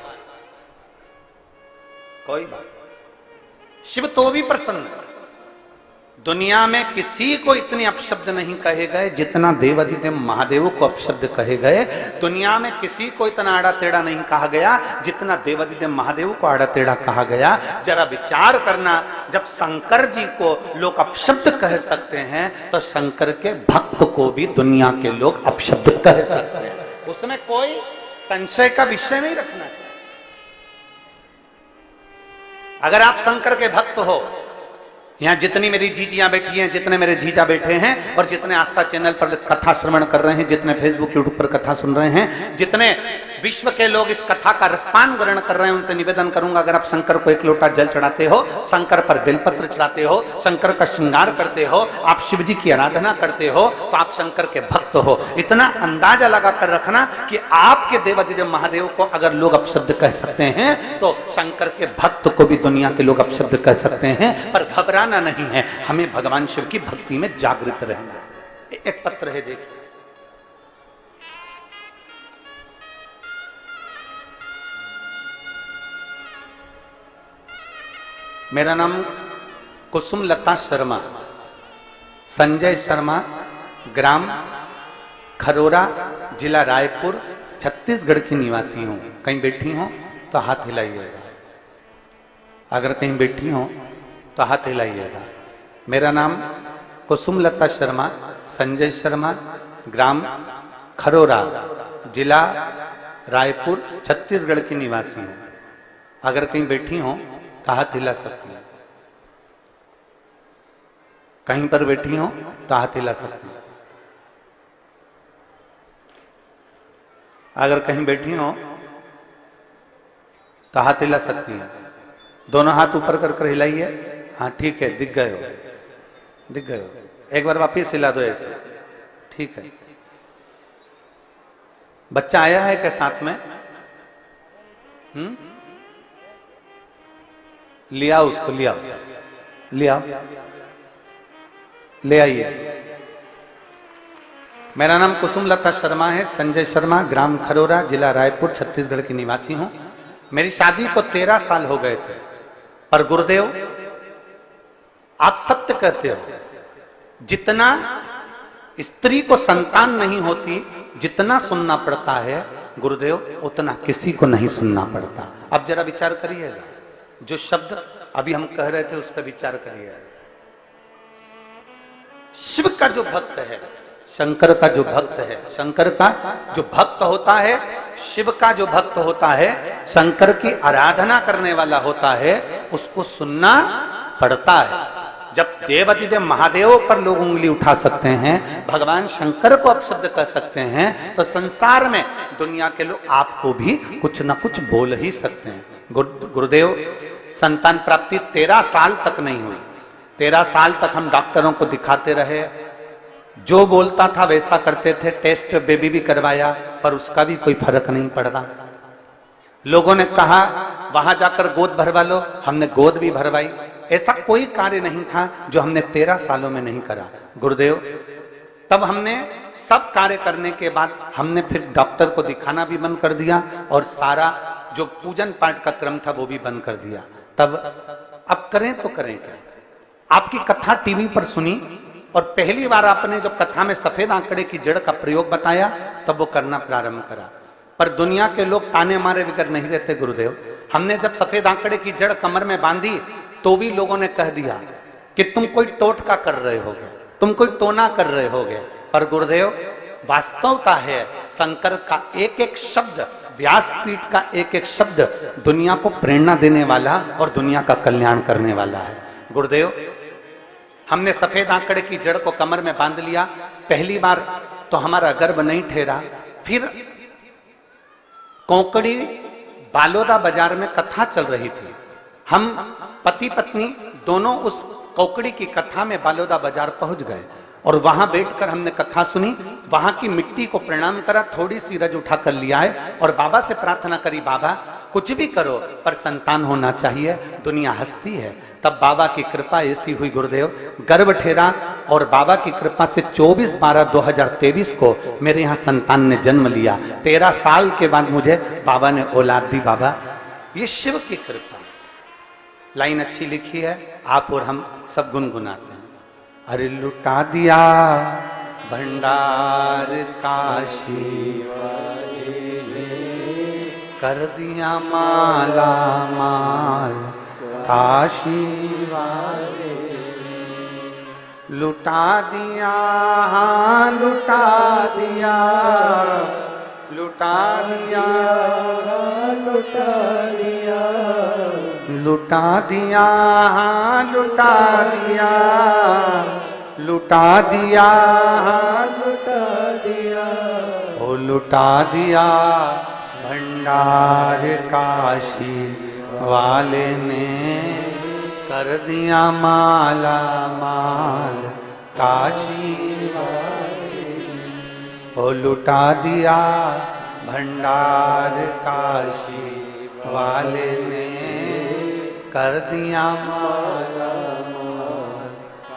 कोई बात नहीं। शिव तो भी प्रसन्न। दुनिया में किसी को इतने अपशब्द नहीं कहे गए जितना देवाधिदेव महादेव को अपशब्द कहे गए। दुनिया में किसी को इतना आड़ा टेढ़ा नहीं कहा गया जितना देवाधिदेव महादेव को आड़ा टेढ़ा कहा गया। जरा विचार करना, जब शंकर जी को लोग अपशब्द कह सकते हैं तो शंकर के भक्त को भी दुनिया के लोग अपशब्द कह सकते हैं। उसमें कोई संशय का विषय नहीं रखना चाहिए। अगर आप शंकर के भक्त हो यहाँ जितनी मेरी जीजियां बैठी हैं, जितने मेरे जीजा बैठे हैं, और जितने आस्था चैनल पर कथा श्रवण कर रहे हैं, जितने फेसबुक यूट्यूब पर कथा सुन रहे हैं, जितने विश्व के लोग इस कथा का रसपान ग्रहण कर रहे हैं, उनसे निवेदन करूंगा, अगर आप शंकर को एक लोटा जल चढ़ाते हो, शंकर पर बेलपत्र चढ़ाते हो, शंकर का श्रृंगार करते हो, आप शिव जी की आराधना करते हो, तो आप शंकर के भक्त हो। इतना अंदाजा लगा कर रखना कि आपके देवाधिदेव महादेव को अगर लोग अपशब्द कह सकते हैं, तो शंकर के भक्त को भी दुनिया के लोग अपशब्द कह सकते हैं। पर घबराना नहीं है, हमें भगवान शिव की भक्ति में जागृत रहना। एक पत्र है, देखिए, मेरा नाम कुसुम लता शर्मा, संजय शर्मा, ग्राम खरोरा, जिला रायपुर, छत्तीसगढ़ की निवासी हूं। कहीं बैठी हो तो हाथ हिलाइएगा, अगर कहीं बैठी हो तो हाथ हिलाइएगा। मेरा नाम कुसुम लता शर्मा, संजय शर्मा, ग्राम खरोरा, जिला रायपुर, छत्तीसगढ़ की निवासी हूं। अगर कहीं बैठी हो तो हाथ हिला सकती है, कहीं पर बैठी हो तो हाथ हिला सकती है। अगर कहीं बैठी हो तो हाथ हिला सकती है। दोनों हाथ ऊपर कर कर हिलाइए। हाँ ठीक है, दिख गए हो, दिख गए हो। एक बार वापिस हिला दो ऐसे, ठीक है। बच्चा आया है क्या साथ में? लिया उसको, लिया लिया, ले आइए। मेरा नाम कुसुम लता शर्मा है, संजय शर्मा, ग्राम खरोरा, जिला रायपुर, छत्तीसगढ़ की निवासी हूं। मेरी शादी को 13 साल हो गए थे, पर गुरुदेव आप सत्य कहते हो, जितना स्त्री को संतान नहीं होती, जितना सुनना पड़ता है गुरुदेव, उतना किसी को नहीं सुनना पड़ता। अब जरा विचार करिएगा, जो शब्द अभी हम कह रहे थे उस पर विचार करिए। शिव का जो भक्त है, शंकर का जो भक्त है, शंकर का जो भक्त होता है, शिव का जो भक्त होता है, शंकर की आराधना करने वाला होता है, उसको सुनना पड़ता है। जब देवाधिदेव महादेव पर लोग उंगली उठा सकते हैं, भगवान शंकर को अपशब्द कर सकते हैं, तो संसार में दुनिया के लोग आपको भी कुछ ना कुछ बोल ही सकते हैं। गुरुदेव, संतान प्राप्ति 13 साल तक नहीं हुई। 13 साल तक हम डॉक्टरों को दिखाते रहे, जो बोलता था वैसा करते थे, टेस्ट बेबी भी करवाया, पर उसका भी कोई फर्क नहीं पड़ रहा। लोगों ने कहा वहां जाकर गोद भरवा लो, हमने गोद भी भरवाई। ऐसा कोई कार्य नहीं था जो हमने 13 सालों में नहीं करा। गुरुदेव, तब हमने सब कार्य करने के बाद हमने फिर डॉक्टर को दिखाना भी बंद कर दिया, और सारा जो पूजन पाठ का क्रम था वो भी बंद कर दिया। तब अब करें तो करें क्या? आपकी कथा टीवी पर सुनी, और पहली बार आपने जो कथा में सफेद आंकड़े की जड़ का प्रयोग बताया, तब वो करना प्रारंभ करा। पर दुनिया के लोग ताने मारे बगैर नहीं रहते गुरुदेव। हमने जब सफेद आंकड़े की जड़ कमर में बांधी, तो भी लोगों ने कह दिया कि तुम कोई टोटका कर रहे होगे, तुम कोई टोना कर रहे होगे। पर गुरुदेव, वास्तवता है शंकर का एक एक शब्द, व्यासपीठ का एक एक शब्द दुनिया को प्रेरणा देने वाला और दुनिया का कल्याण करने वाला है। गुरुदेव, हमने सफेद आंकड़े की जड़ को कमर में बांध लिया। पहली बार तो हमारा गर्भ नहीं ठहरा, फिर कोंकड़ी बालोदा बाजार में कथा चल रही थी। हम पति पत्नी दोनों उस कोंकड़ी की कथा में बालोदा बाजार पहुंच गए, और वहां बैठकर हमने कथा सुनी। वहां की मिट्टी को प्रणाम करा, थोड़ी सी रज उठा कर लिया है, और बाबा से प्रार्थना करी, बाबा कुछ भी करो पर संतान होना चाहिए, दुनिया हंसती है। तब बाबा की कृपा ऐसी हुई गुरुदेव, गर्भ ठहरा, और बाबा की कृपा से 24/12/2023 को मेरे यहाँ संतान ने जन्म लिया। 13 साल के बाद मुझे बाबा ने औलाद दी। बाबा, ये शिव की कृपा। लाइन अच्छी लिखी है, आप और हम सब गुनगुनाते हैं। अरे लुटा दिया भंडार काशी वाले ने, कर दिया माला माल काशी वाले ने। लुटा दिया, हाँ लुटा दिया, लुटा दिया, लुटा दिया, लुटा दिया, लुटा दिया, लुटा दिया, लुटा दिया, ओ लुटा दिया भंडार काशी वाले ने, कर दिया माला माल काशी वाले ने। ओ लुटा दिया भंडार काशी वाले ने, कर दिया माला माल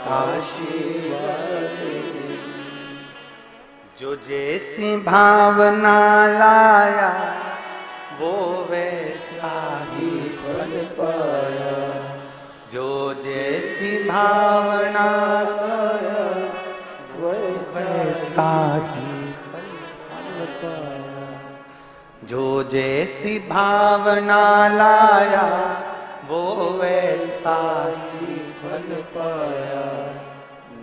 काशी वाले ने। जो जैसी भावना लाया वो वैसा ही फल पाया, जो जैसी भावना लाया वैसा ही फल पाया, जो जैसी भावना लाया वो वैसा ही फल पाया।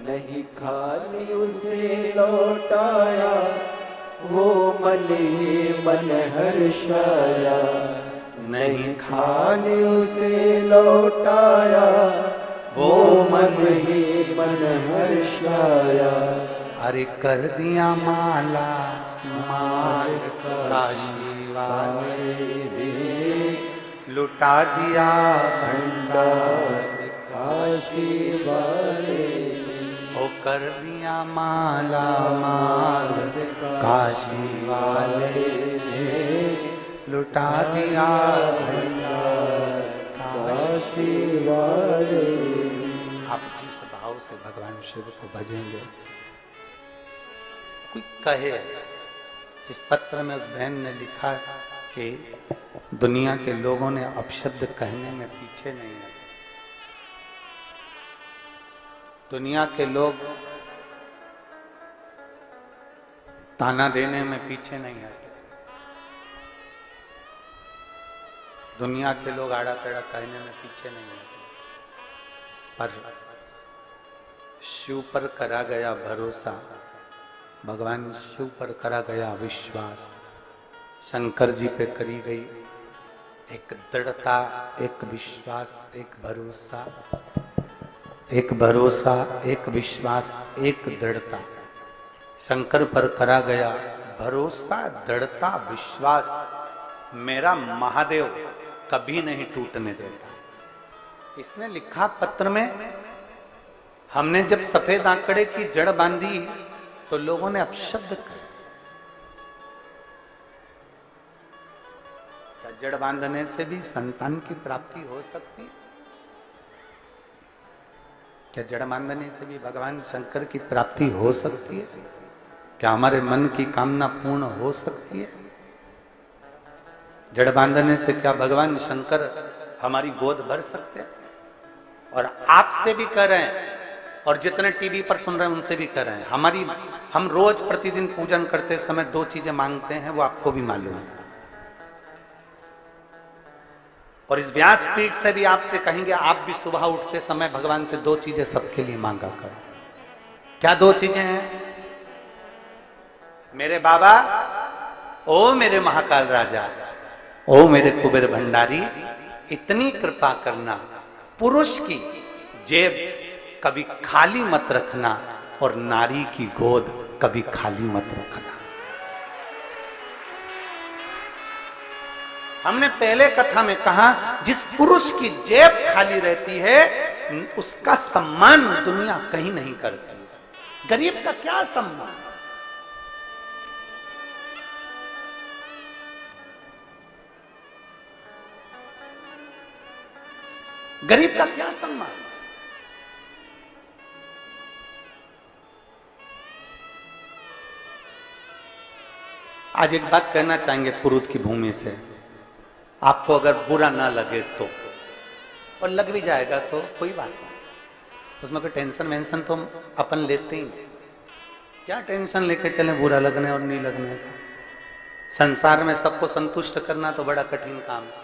नहीं खाली उसे लौटाया, वो मन ही मन हर्षाया। नहीं खाली उसे लौटाया, वो मन ही मन हर्षाया। अरे कर दिया माला माल काशी वाले ने, लुटा दिया भंडार काशी वाले ने, ओ कर दिया माला माल काशी वाले ने, लुटा दिया भंडार काशी वाले। आप जिस भाव से भगवान शिव को भजेंगे, कोई कहे, इस पत्र में उस बहन ने लिखा कि दुनिया के लोगों ने अपशब्द कहने में पीछे नहीं है। दुनिया के लोग ताना देने में पीछे नहीं है। दुनिया के लोग आड़ा टेढ़ा कहने में पीछे नहीं है। पर शिव पर करा गया भरोसा, भगवान शिव पर करा गया विश्वास, शंकर जी पे करी गई एक दृढ़ता, एक विश्वास, एक भरोसा, एक भरोसा, एक विश्वास, एक दृढ़ता। शंकर पर करा गया भरोसा, दृढ़ता, विश्वास, मेरा महादेव कभी नहीं टूटने देता। इसने लिखा पत्र में, हमने जब सफेद आंकड़े की जड़ बांधी तो लोगों ने अपशब्द कहा। क्या जड़ बांधने से भी संतान की प्राप्ति हो सकती है? क्या जड़ बांधने से भी भगवान शंकर की प्राप्ति हो सकती है? क्या हमारे मन की कामना पूर्ण हो सकती है? जड़ बांधने से क्या भगवान शंकर हमारी गोद भर सकते हैं? और आपसे भी कर रहे हैं, और जितने टीवी पर सुन रहे हैं उनसे भी कर रहे हैं। हम रोज प्रतिदिन पूजन करते समय दो चीजें मांगते हैं, वो आपको भी मालूम है। और इस व्यासपीठ से भी आपसे कहेंगे, आप भी सुबह उठते समय भगवान से दो चीजें सबके लिए मांगा करो। क्या दो चीजें हैं? मेरे बाबा, ओ मेरे महाकाल राजा, ओ मेरे कुबेर भंडारी, इतनी कृपा करना, पुरुष की जेब कभी खाली मत रखना और नारी की गोद कभी खाली मत रखना। हमने पहले कथा में कहा, जिस पुरुष की जेब खाली रहती है उसका सम्मान दुनिया कहीं नहीं करती। गरीब का क्या सम्मान? गरीब का क्या सम्मान? आज एक बात कहना चाहेंगे कुरुद की भूमि से। आपको अगर बुरा ना लगे तो, और लग भी जाएगा तो कोई बात नहीं, उसमें कोई टेंशन वेंशन तो अपन लेते ही। क्या टेंशन लेके चले बुरा लगने और नहीं लगने का? संसार में सबको संतुष्ट करना तो बड़ा कठिन काम है।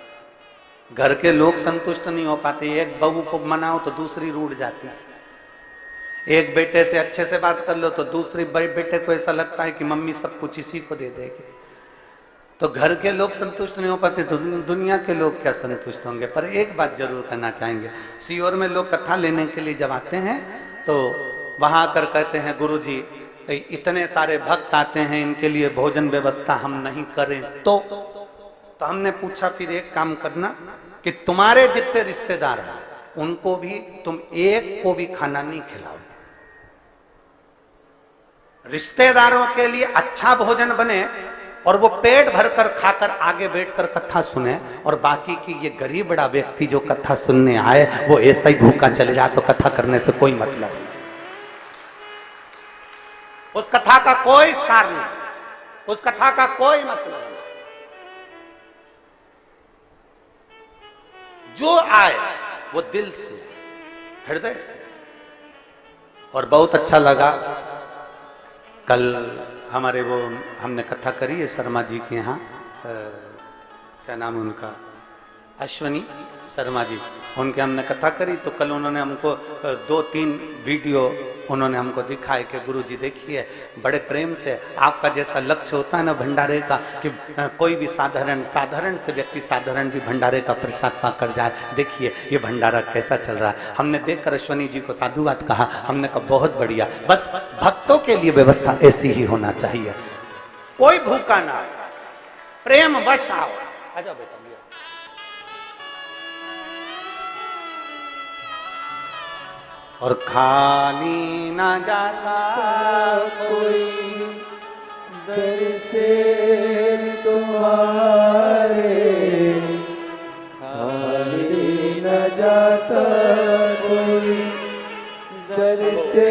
घर के लोग संतुष्ट नहीं हो पाते। एक बहू को मनाओ तो दूसरी रूठ जाती है। एक बेटे से अच्छे से बात कर लो तो दूसरी बड़े बेटे को ऐसा लगता है कि मम्मी सब कुछ इसी को दे देगी। तो घर के लोग संतुष्ट नहीं हो पाते तो दुनिया के लोग क्या संतुष्ट होंगे। पर एक बात जरूर करना चाहेंगे, सीहोर में लोग कथा लेने के लिए जब आते हैं तो वहां आकर कहते हैं गुरुजी इतने सारे भक्त आते हैं, इनके लिए भोजन व्यवस्था हम नहीं करें तो हमने पूछा फिर एक काम करना कि तुम्हारे जितने रिश्तेदार हैं उनको भी तुम एक को भी खाना नहीं खिलाओ। रिश्तेदारों के लिए अच्छा भोजन बने और वो पेट भरकर खाकर आगे बैठकर कथा सुने, और बाकी की ये गरीब बड़ा व्यक्ति जो कथा सुनने आए वो ऐसा ही भूखा चले जाए तो कथा करने से कोई मतलब नहीं, उस कथा का कोई सार नहीं, उस कथा का कोई मतलब नहीं। जो आए वो दिल से, हृदय से। और बहुत अच्छा लगा कल हमारे वो हमने कथा करी है शर्मा जी के यहाँ, क्या नाम है उनका, अश्वनी शर्मा जी, उनके हमने कथा करी तो कल उन्होंने हमको 2-3 वीडियो उन्होंने हमको दिखाए कि गुरुजी देखिए बड़े प्रेम से आपका जैसा लक्ष्य होता है ना भंडारे का कि कोई भी साधारण से व्यक्ति साधारण भी भंडारे का प्रसाद पाकर जाए, देखिए ये भंडारा कैसा चल रहा है। हमने देखकर अश्वनी जी को साधुवाद कहा, हमने कहा बहुत बढ़िया, बस भक्तों के लिए व्यवस्था ऐसी ही होना चाहिए, कोई भूखा ना, प्रेम वश आओ। आजा बेटा और खाली ना जाता कोई दर से तुम्हारे, खाली न जाता कोई दर से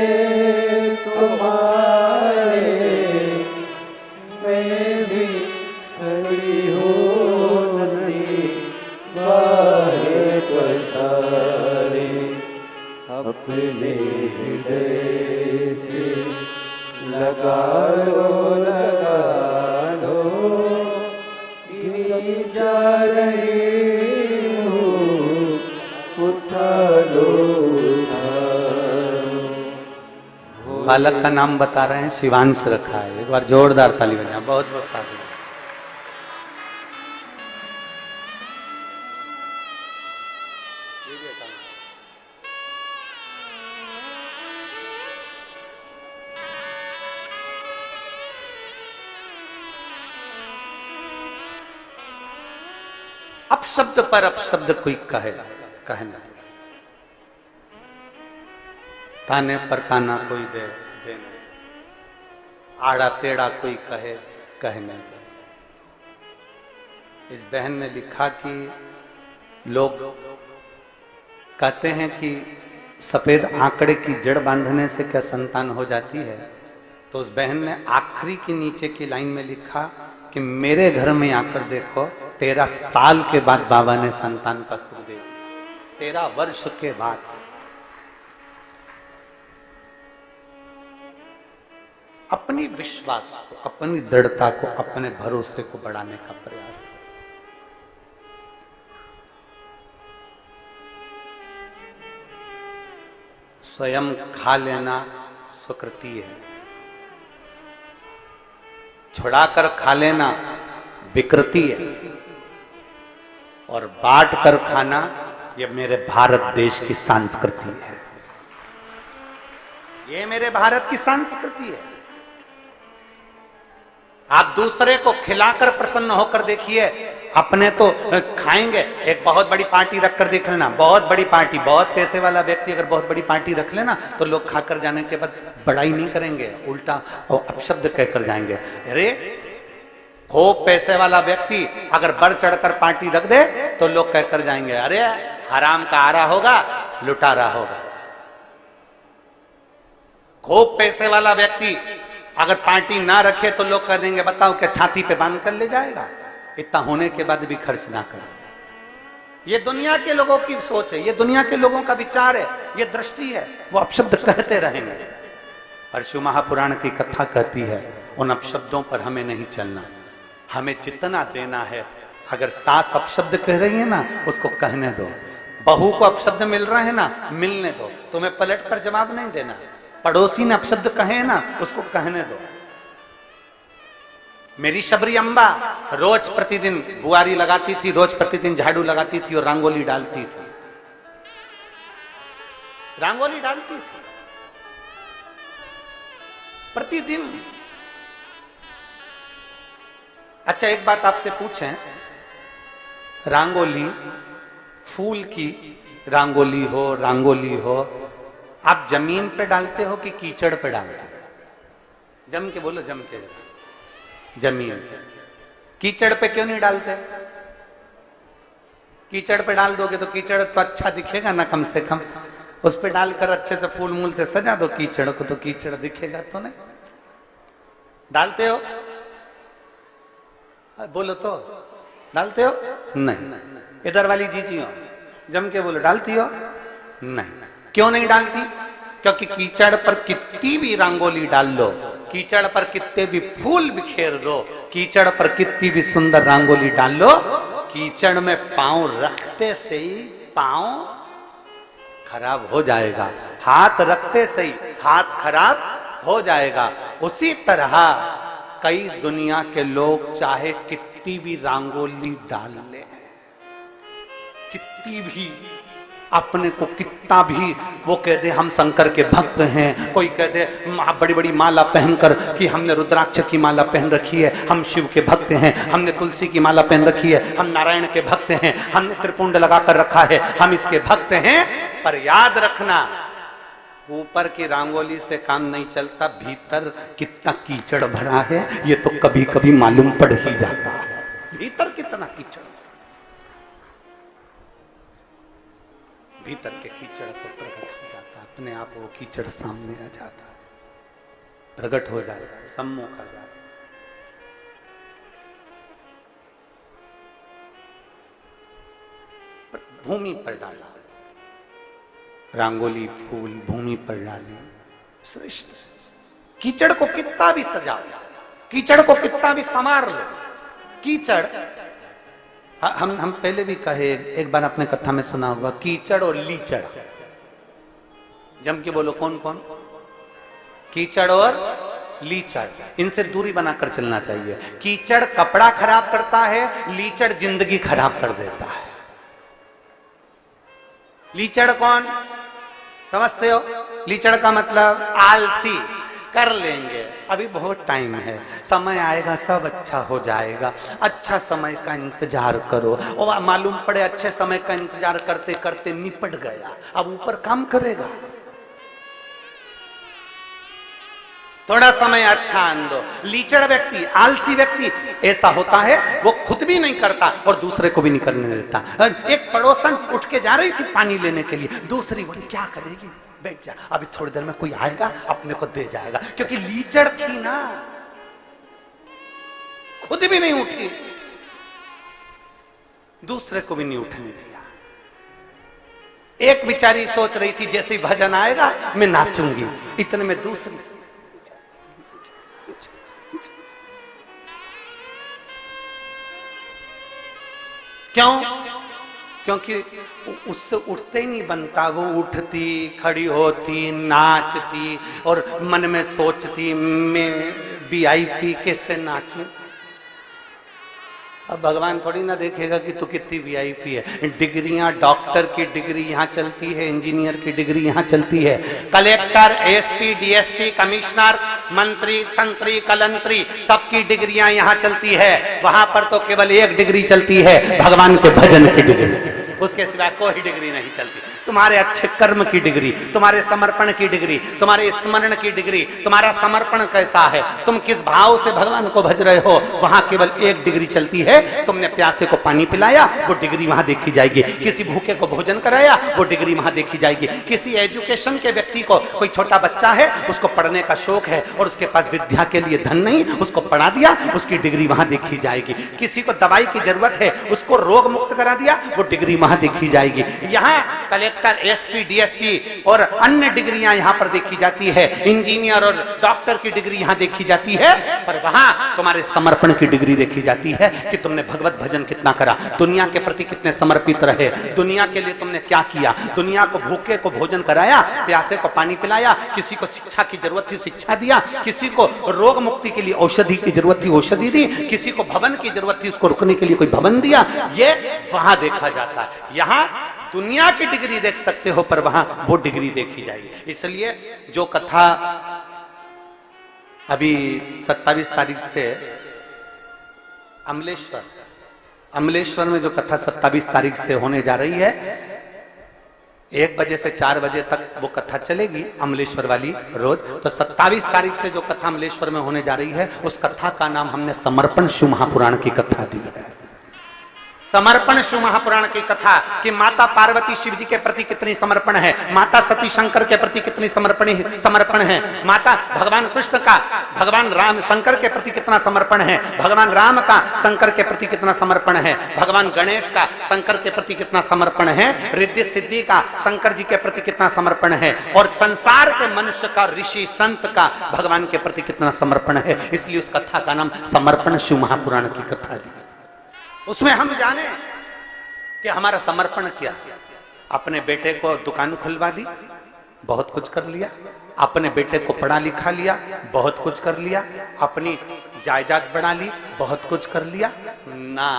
तुम्हारे, मैं भी खड़ी हूँ नदी बाहे पसारे, अपने हृदय से लगा लो गिरी जा रही हूँ, उठा लो। बालक का नाम बता रहे हैं, शिवांश रखा है, एक बार जोरदार ताली बजाएं। बहुत बहुत साधु। अपशब्द पर अपशब्द कोई कहना, ताने पर ताना कोई दे देना, आड़ा टेढ़ा कोई कहने। इस बहन ने लिखा कि लोग कहते हैं कि सफेद आंकड़े की जड़ बांधने से क्या संतान हो जाती है, तो उस बहन ने आखिरी की नीचे की लाइन में लिखा कि मेरे घर में आकर देखो 13 साल के बाद बाबा ने संतान का सुख दे दिया, 13 वर्ष के बाद। अपनी विश्वास को, अपनी दृढ़ता को, अपने भरोसे को बढ़ाने का प्रयास। स्वयं खा लेना सुकृति है, छुड़ाकर खा लेना विकृति है, और बांट कर खाना ये मेरे भारत देश की संस्कृति है, ये मेरे भारत की संस्कृति है। आप दूसरे को खिलाकर प्रसन्न होकर देखिए, अपने तो खाएंगे। एक बहुत बड़ी पार्टी रखकर देख लेना, बहुत बड़ी पार्टी, बहुत पैसे वाला व्यक्ति अगर बहुत बड़ी पार्टी रख लेना तो लोग खाकर जाने के बाद बड़ाई नहीं करेंगे, उल्टा और अपशब्द कहकर जाएंगे। अरे खूब पैसे वाला व्यक्ति अगर बढ़ चढ़कर पार्टी रख दे तो लोग कहकर जाएंगे अरे हराम का आ रहा होगा, लुटा रहा होगा। खूब पैसे वाला व्यक्ति अगर पार्टी ना रखे तो लोग कह देंगे बताओ क्या छाती पे बांध कर ले जाएगा, इतना होने के बाद भी खर्च ना करे। ये दुनिया के लोगों की सोच है, ये दुनिया के लोगों का विचार है, ये दृष्टि है, वो अपशब्द कहते रहेंगे। पर शिव महापुराण की कथा कहती है उन अपशब्दों पर हमें नहीं चलना, हमें जितना देना है। अगर सास अपशब्द कह रही है ना उसको कहने दो, बहू को अपशब्द मिल रहे हैं ना मिलने दो, तुम्हें पलट कर जवाब नहीं देना। पड़ोसी ने अपशब्द कहे ना उसको कहने दो। मेरी शबरी अम्बा रोज प्रतिदिन बुआरी लगाती थी, रोज प्रतिदिन झाड़ू लगाती थी और रंगोली डालती थी, रंगोली डालती थी प्रतिदिन। अच्छा एक बात आपसे पूछें, रंगोली फूल की रंगोली हो, आप जमीन पे डालते हो कि कीचड़ पे डालते हो? जम के बोलो, जम के। जमीन पे। कीचड़ पे क्यों नहीं डालते? कीचड़ पे डाल दोगे तो कीचड़ तो अच्छा दिखेगा ना, कम से कम उस पे डालकर अच्छे से फूल मूल से सजा दो कीचड़ को, तो कीचड़ दिखेगा तो नहीं। डालते हो? बोलो तो, डालते हो? नहीं। इधर वाली जीजी हो, जम के बोलो, डालती हो? नहीं। क्यों नहीं डालती? क्योंकि कीचड़ पर कितनी भी रंगोली डाल लो, कीचड़ पर कितने भी फूल बिखेर दो, कीचड़ पर कितनी भी सुंदर रंगोली डाल लो, कीचड़ में पांव रखते से ही पांव खराब हो जाएगा, हाथ रखते से ही हाथ खराब हो जाएगा। उसी तरह कई दुनिया के लोग चाहे कितनी भी रंगोली डाल ले, कितनी भी अपने को कितना भी वो कह दे हम शंकर के भक्त हैं, कोई कह दे बड़ी बड़ी माला पहनकर कि हमने रुद्राक्ष की माला पहन रखी है, हम शिव के भक्त हैं, हमने तुलसी की माला पहन रखी है, हम नारायण के भक्त हैं, हमने त्रिपुंड लगा कर रखा है, हम इसके भक्त हैं। पर याद रखना, ऊपर की रंगोली से काम नहीं चलता, भीतर कितना कीचड़ भरा है ये तो कभी कभी मालूम पड़ ही जाता है, भीतर कितना कीचड़। भीतर के कीचड़ को प्रकट हो जाता, अपने आप वो कीचड़ सामने आ जाता, प्रकट हो जाता, सम्मुख आ जाता। भूमि पर डाला रंगोली, फूल भूमि पर डाले, श्रेष्ठ। कीचड़ को कितना भी सजाओ, कीचड़ को कितना भी संवार लो, कीचड़ हम पहले भी कहे, एक बार अपने कथा में सुना होगा, कीचड़ और लीचड़। जम के बोलो, कौन कौन? कीचड़ और लीचड़, इनसे दूरी बनाकर चलना चाहिए। कीचड़ कपड़ा खराब करता है, लीचड़ जिंदगी खराब कर देता है। लीचड़ कौन समझते हो? लीचड़ का मतलब आलसी, कर लेंगे, अभी बहुत टाइम है, समय आएगा सब अच्छा हो जाएगा, अच्छा समय का इंतजार करो। और मालूम पड़े अच्छे समय का इंतजार करते करते निपट गया, अब ऊपर काम करेगा, थोड़ा समय अच्छा आन दो। लीचड़ व्यक्ति, आलसी व्यक्ति ऐसा होता है, वो खुद भी नहीं करता और दूसरे को भी नहीं करने देता। एक पड़ोसन उठ के जा रही थी पानी लेने के लिए, दूसरी बोली क्या करेगी, बैठ जा, अभी थोड़ी देर में कोई आएगा अपने को दे जाएगा, क्योंकि लीचड़ थी ना, खुद भी नहीं उठी, दूसरे को भी नहीं उठने दिया। एक बेचारी सोच रही थी जैसे ही भजन आएगा मैं नाचूंगी, इतने में दूसरी, क्यों? क्योंकि उससे उठते ही नहीं बनता, वो उठती, खड़ी होती, नाचती और मन में सोचती मैं वीआईपी कैसे नाचूं। अब भगवान थोड़ी ना देखेगा कि तू कितनी वीआईपी है। डिग्रियां, डॉक्टर की डिग्री यहाँ चलती है, इंजीनियर की डिग्री यहाँ चलती है, कलेक्टर, एसपी, डीएसपी, कमिश्नर, मंत्री, संतरी, कलंतरी, सबकी डिग्रियां यहाँ चलती है। वहां पर तो केवल एक डिग्री चलती है, भगवान के भजन की डिग्री, उसके सिवा कोई डिग्री नहीं चलती। तुम्हारे अच्छे कर्म की डिग्री, तुम्हारे समर्पण की डिग्री, तुम्हारे स्मरण की डिग्री, तुम्हारा समर्पण कैसा है, तुम किस भाव से भगवान को भज रहे हो, वहां केवल एक डिग्री चलती है। तुमने प्यासे को पानी पिलाया, वो डिग्री वहां देखी जाएगी। किसी भूखे को भोजन कराया, वो डिग्री वहां देखी जाएगी। किसी एजुकेशन के व्यक्ति को, कोई छोटा बच्चा है, उसको पढ़ने का शौक है और उसके पास विद्या के लिए धन नहीं, उसको पढ़ा दिया, उसकी डिग्री वहां देखी जाएगी। किसी को दवाई की जरूरत है, उसको रोग मुक्त करा दिया, वो डिग्री वहां देखी जाएगी। यहाँ कलेक्टर, एसपी, डीएसपी और अन्य डिग्रियां यहाँ पर देखी जाती है, इंजीनियर और डॉक्टर की डिग्री यहाँ देखी जाती है, पर वहां तुम्हारे समर्पण की डिग्री देखी जाती है कि तुमने भगवत भजन कितना करा, दुनिया के प्रति कितने समर्पित रहे, दुनिया के लिए तुमने क्या किया, दुनिया को भूखे को भोजन कराया, प्यासे को पानी पिलाया, किसी को शिक्षा की जरूरत थी शिक्षा दिया, किसी को रोग मुक्ति के लिए औषधि की जरूरत थी औषधि दी, किसी को भवन की जरूरत थी उसको रुकने के लिए कोई भवन दिया। ये वहां देखा जाता है। यहां दुनिया की डिग्री देख सकते हो, पर वहां वो डिग्री देखी जाएगी। इसलिए जो कथा अभी 27 तारीख से अमलेश्वर में जो कथा 27 तारीख से होने जा रही है, 1 बजे से 4 बजे तक वो कथा चलेगी अमलेश्वर वाली रोज। तो 27 तारीख से जो कथा अमलेश्वर में होने जा रही है, उस कथा का नाम हमने समर्पण शिव महापुराण की कथा दी है। समर्पण शिव महापुराण की कथा कि माता पार्वती शिव जी के प्रति कितनी समर्पण है, माता सती शंकर के प्रति कितनी समर्पण है, माता भगवान कृष्ण का भगवान राम शंकर के प्रति कितना समर्पण है, भगवान राम का शंकर के प्रति कितना समर्पण है, भगवान गणेश का शंकर के प्रति कितना समर्पण है, रिद्धि सिद्धि का शंकर जी के प्रति कितना समर्पण है, और संसार के मनुष्य का ऋषि संत का भगवान के प्रति कितना समर्पण है। इसलिए उस कथा का नाम समर्पण शिव महापुराण की कथा दी। उसमें हम जाने कि हमारा समर्पण क्या। अपने बेटे को दुकान खुलवा दी, बहुत कुछ कर लिया, अपने बेटे को पढ़ा लिखा लिया, बहुत कुछ कर लिया, अपनी जायदाद बढ़ा ली, बहुत कुछ कर लिया ना।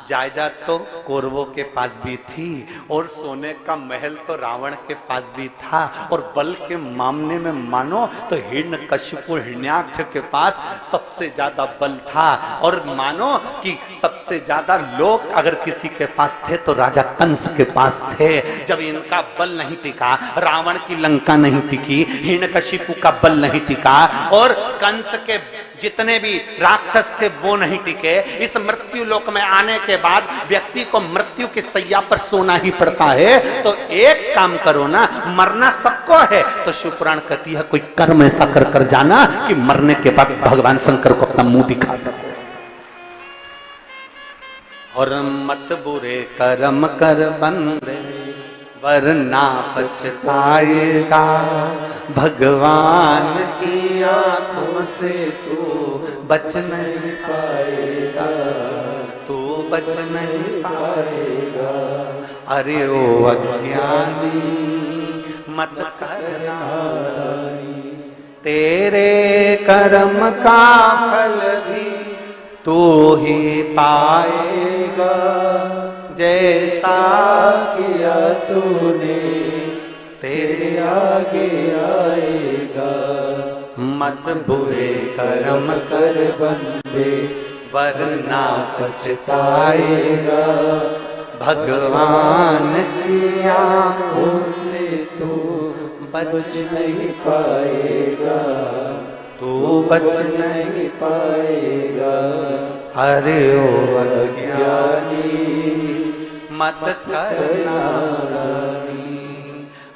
जायदाद तो कौरवों के पास भी थी और सोने का महल तो रावण के पास भी था, और बल के मामले में मानो तो हिरण्यकशिपु हिरण्याक्ष के पास सबसे ज्यादा बल था, और मानो कि सबसे ज्यादा लोग अगर किसी के पास थे तो राजा कंस के पास थे। जब इनका बल नहीं टिका, रावण की लंका नहीं टिकी, हिरण्यकशिपु का बल नहीं टिका, और कंस के जितने भी राक्षस थे वो नहीं टिके, इस मृत्यु लोक में आने के बाद व्यक्ति को मृत्यु की सैया पर सोना ही पड़ता है। तो एक काम करो ना, मरना सबको है, तो शिव पुराण कहती है कोई कर्म ऐसा कर जाना कि मरने के बाद भगवान शंकर को अपना मुंह दिखा सको। और मत बुरे कर्म कर बंदे वरना पछताएगा, भगवान की आंखों से तू बच नहीं पाएगा, तू बच नहीं पाएगा। अरे ओ अज्ञानी मत करना, तेरे कर्म का फल भी तू ही पाएगा, जैसा किया तूने तेरे आगे आएगा। मत बुरे कर्म कर बंदे वरना पछताएगा, भगवान की आंखों से तू बच नहीं पाएगा, तू बच नहीं पाएगा। अरे ओ अज्ञानी मत करना,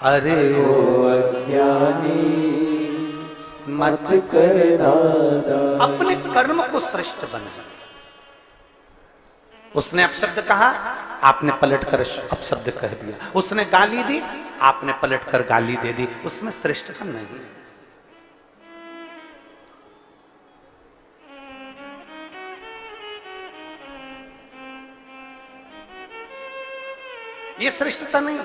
अरे ओ अज्ञानी मत करना। अपने कर्म को श्रेष्ठ बना। उसने अपशब्द कहा, आपने पलटकर अपशब्द कह दिया। उसने गाली दी, आपने पलटकर गाली दे दी। उसमें श्रेष्ठता नहीं। ये श्रेष्ठता नहीं।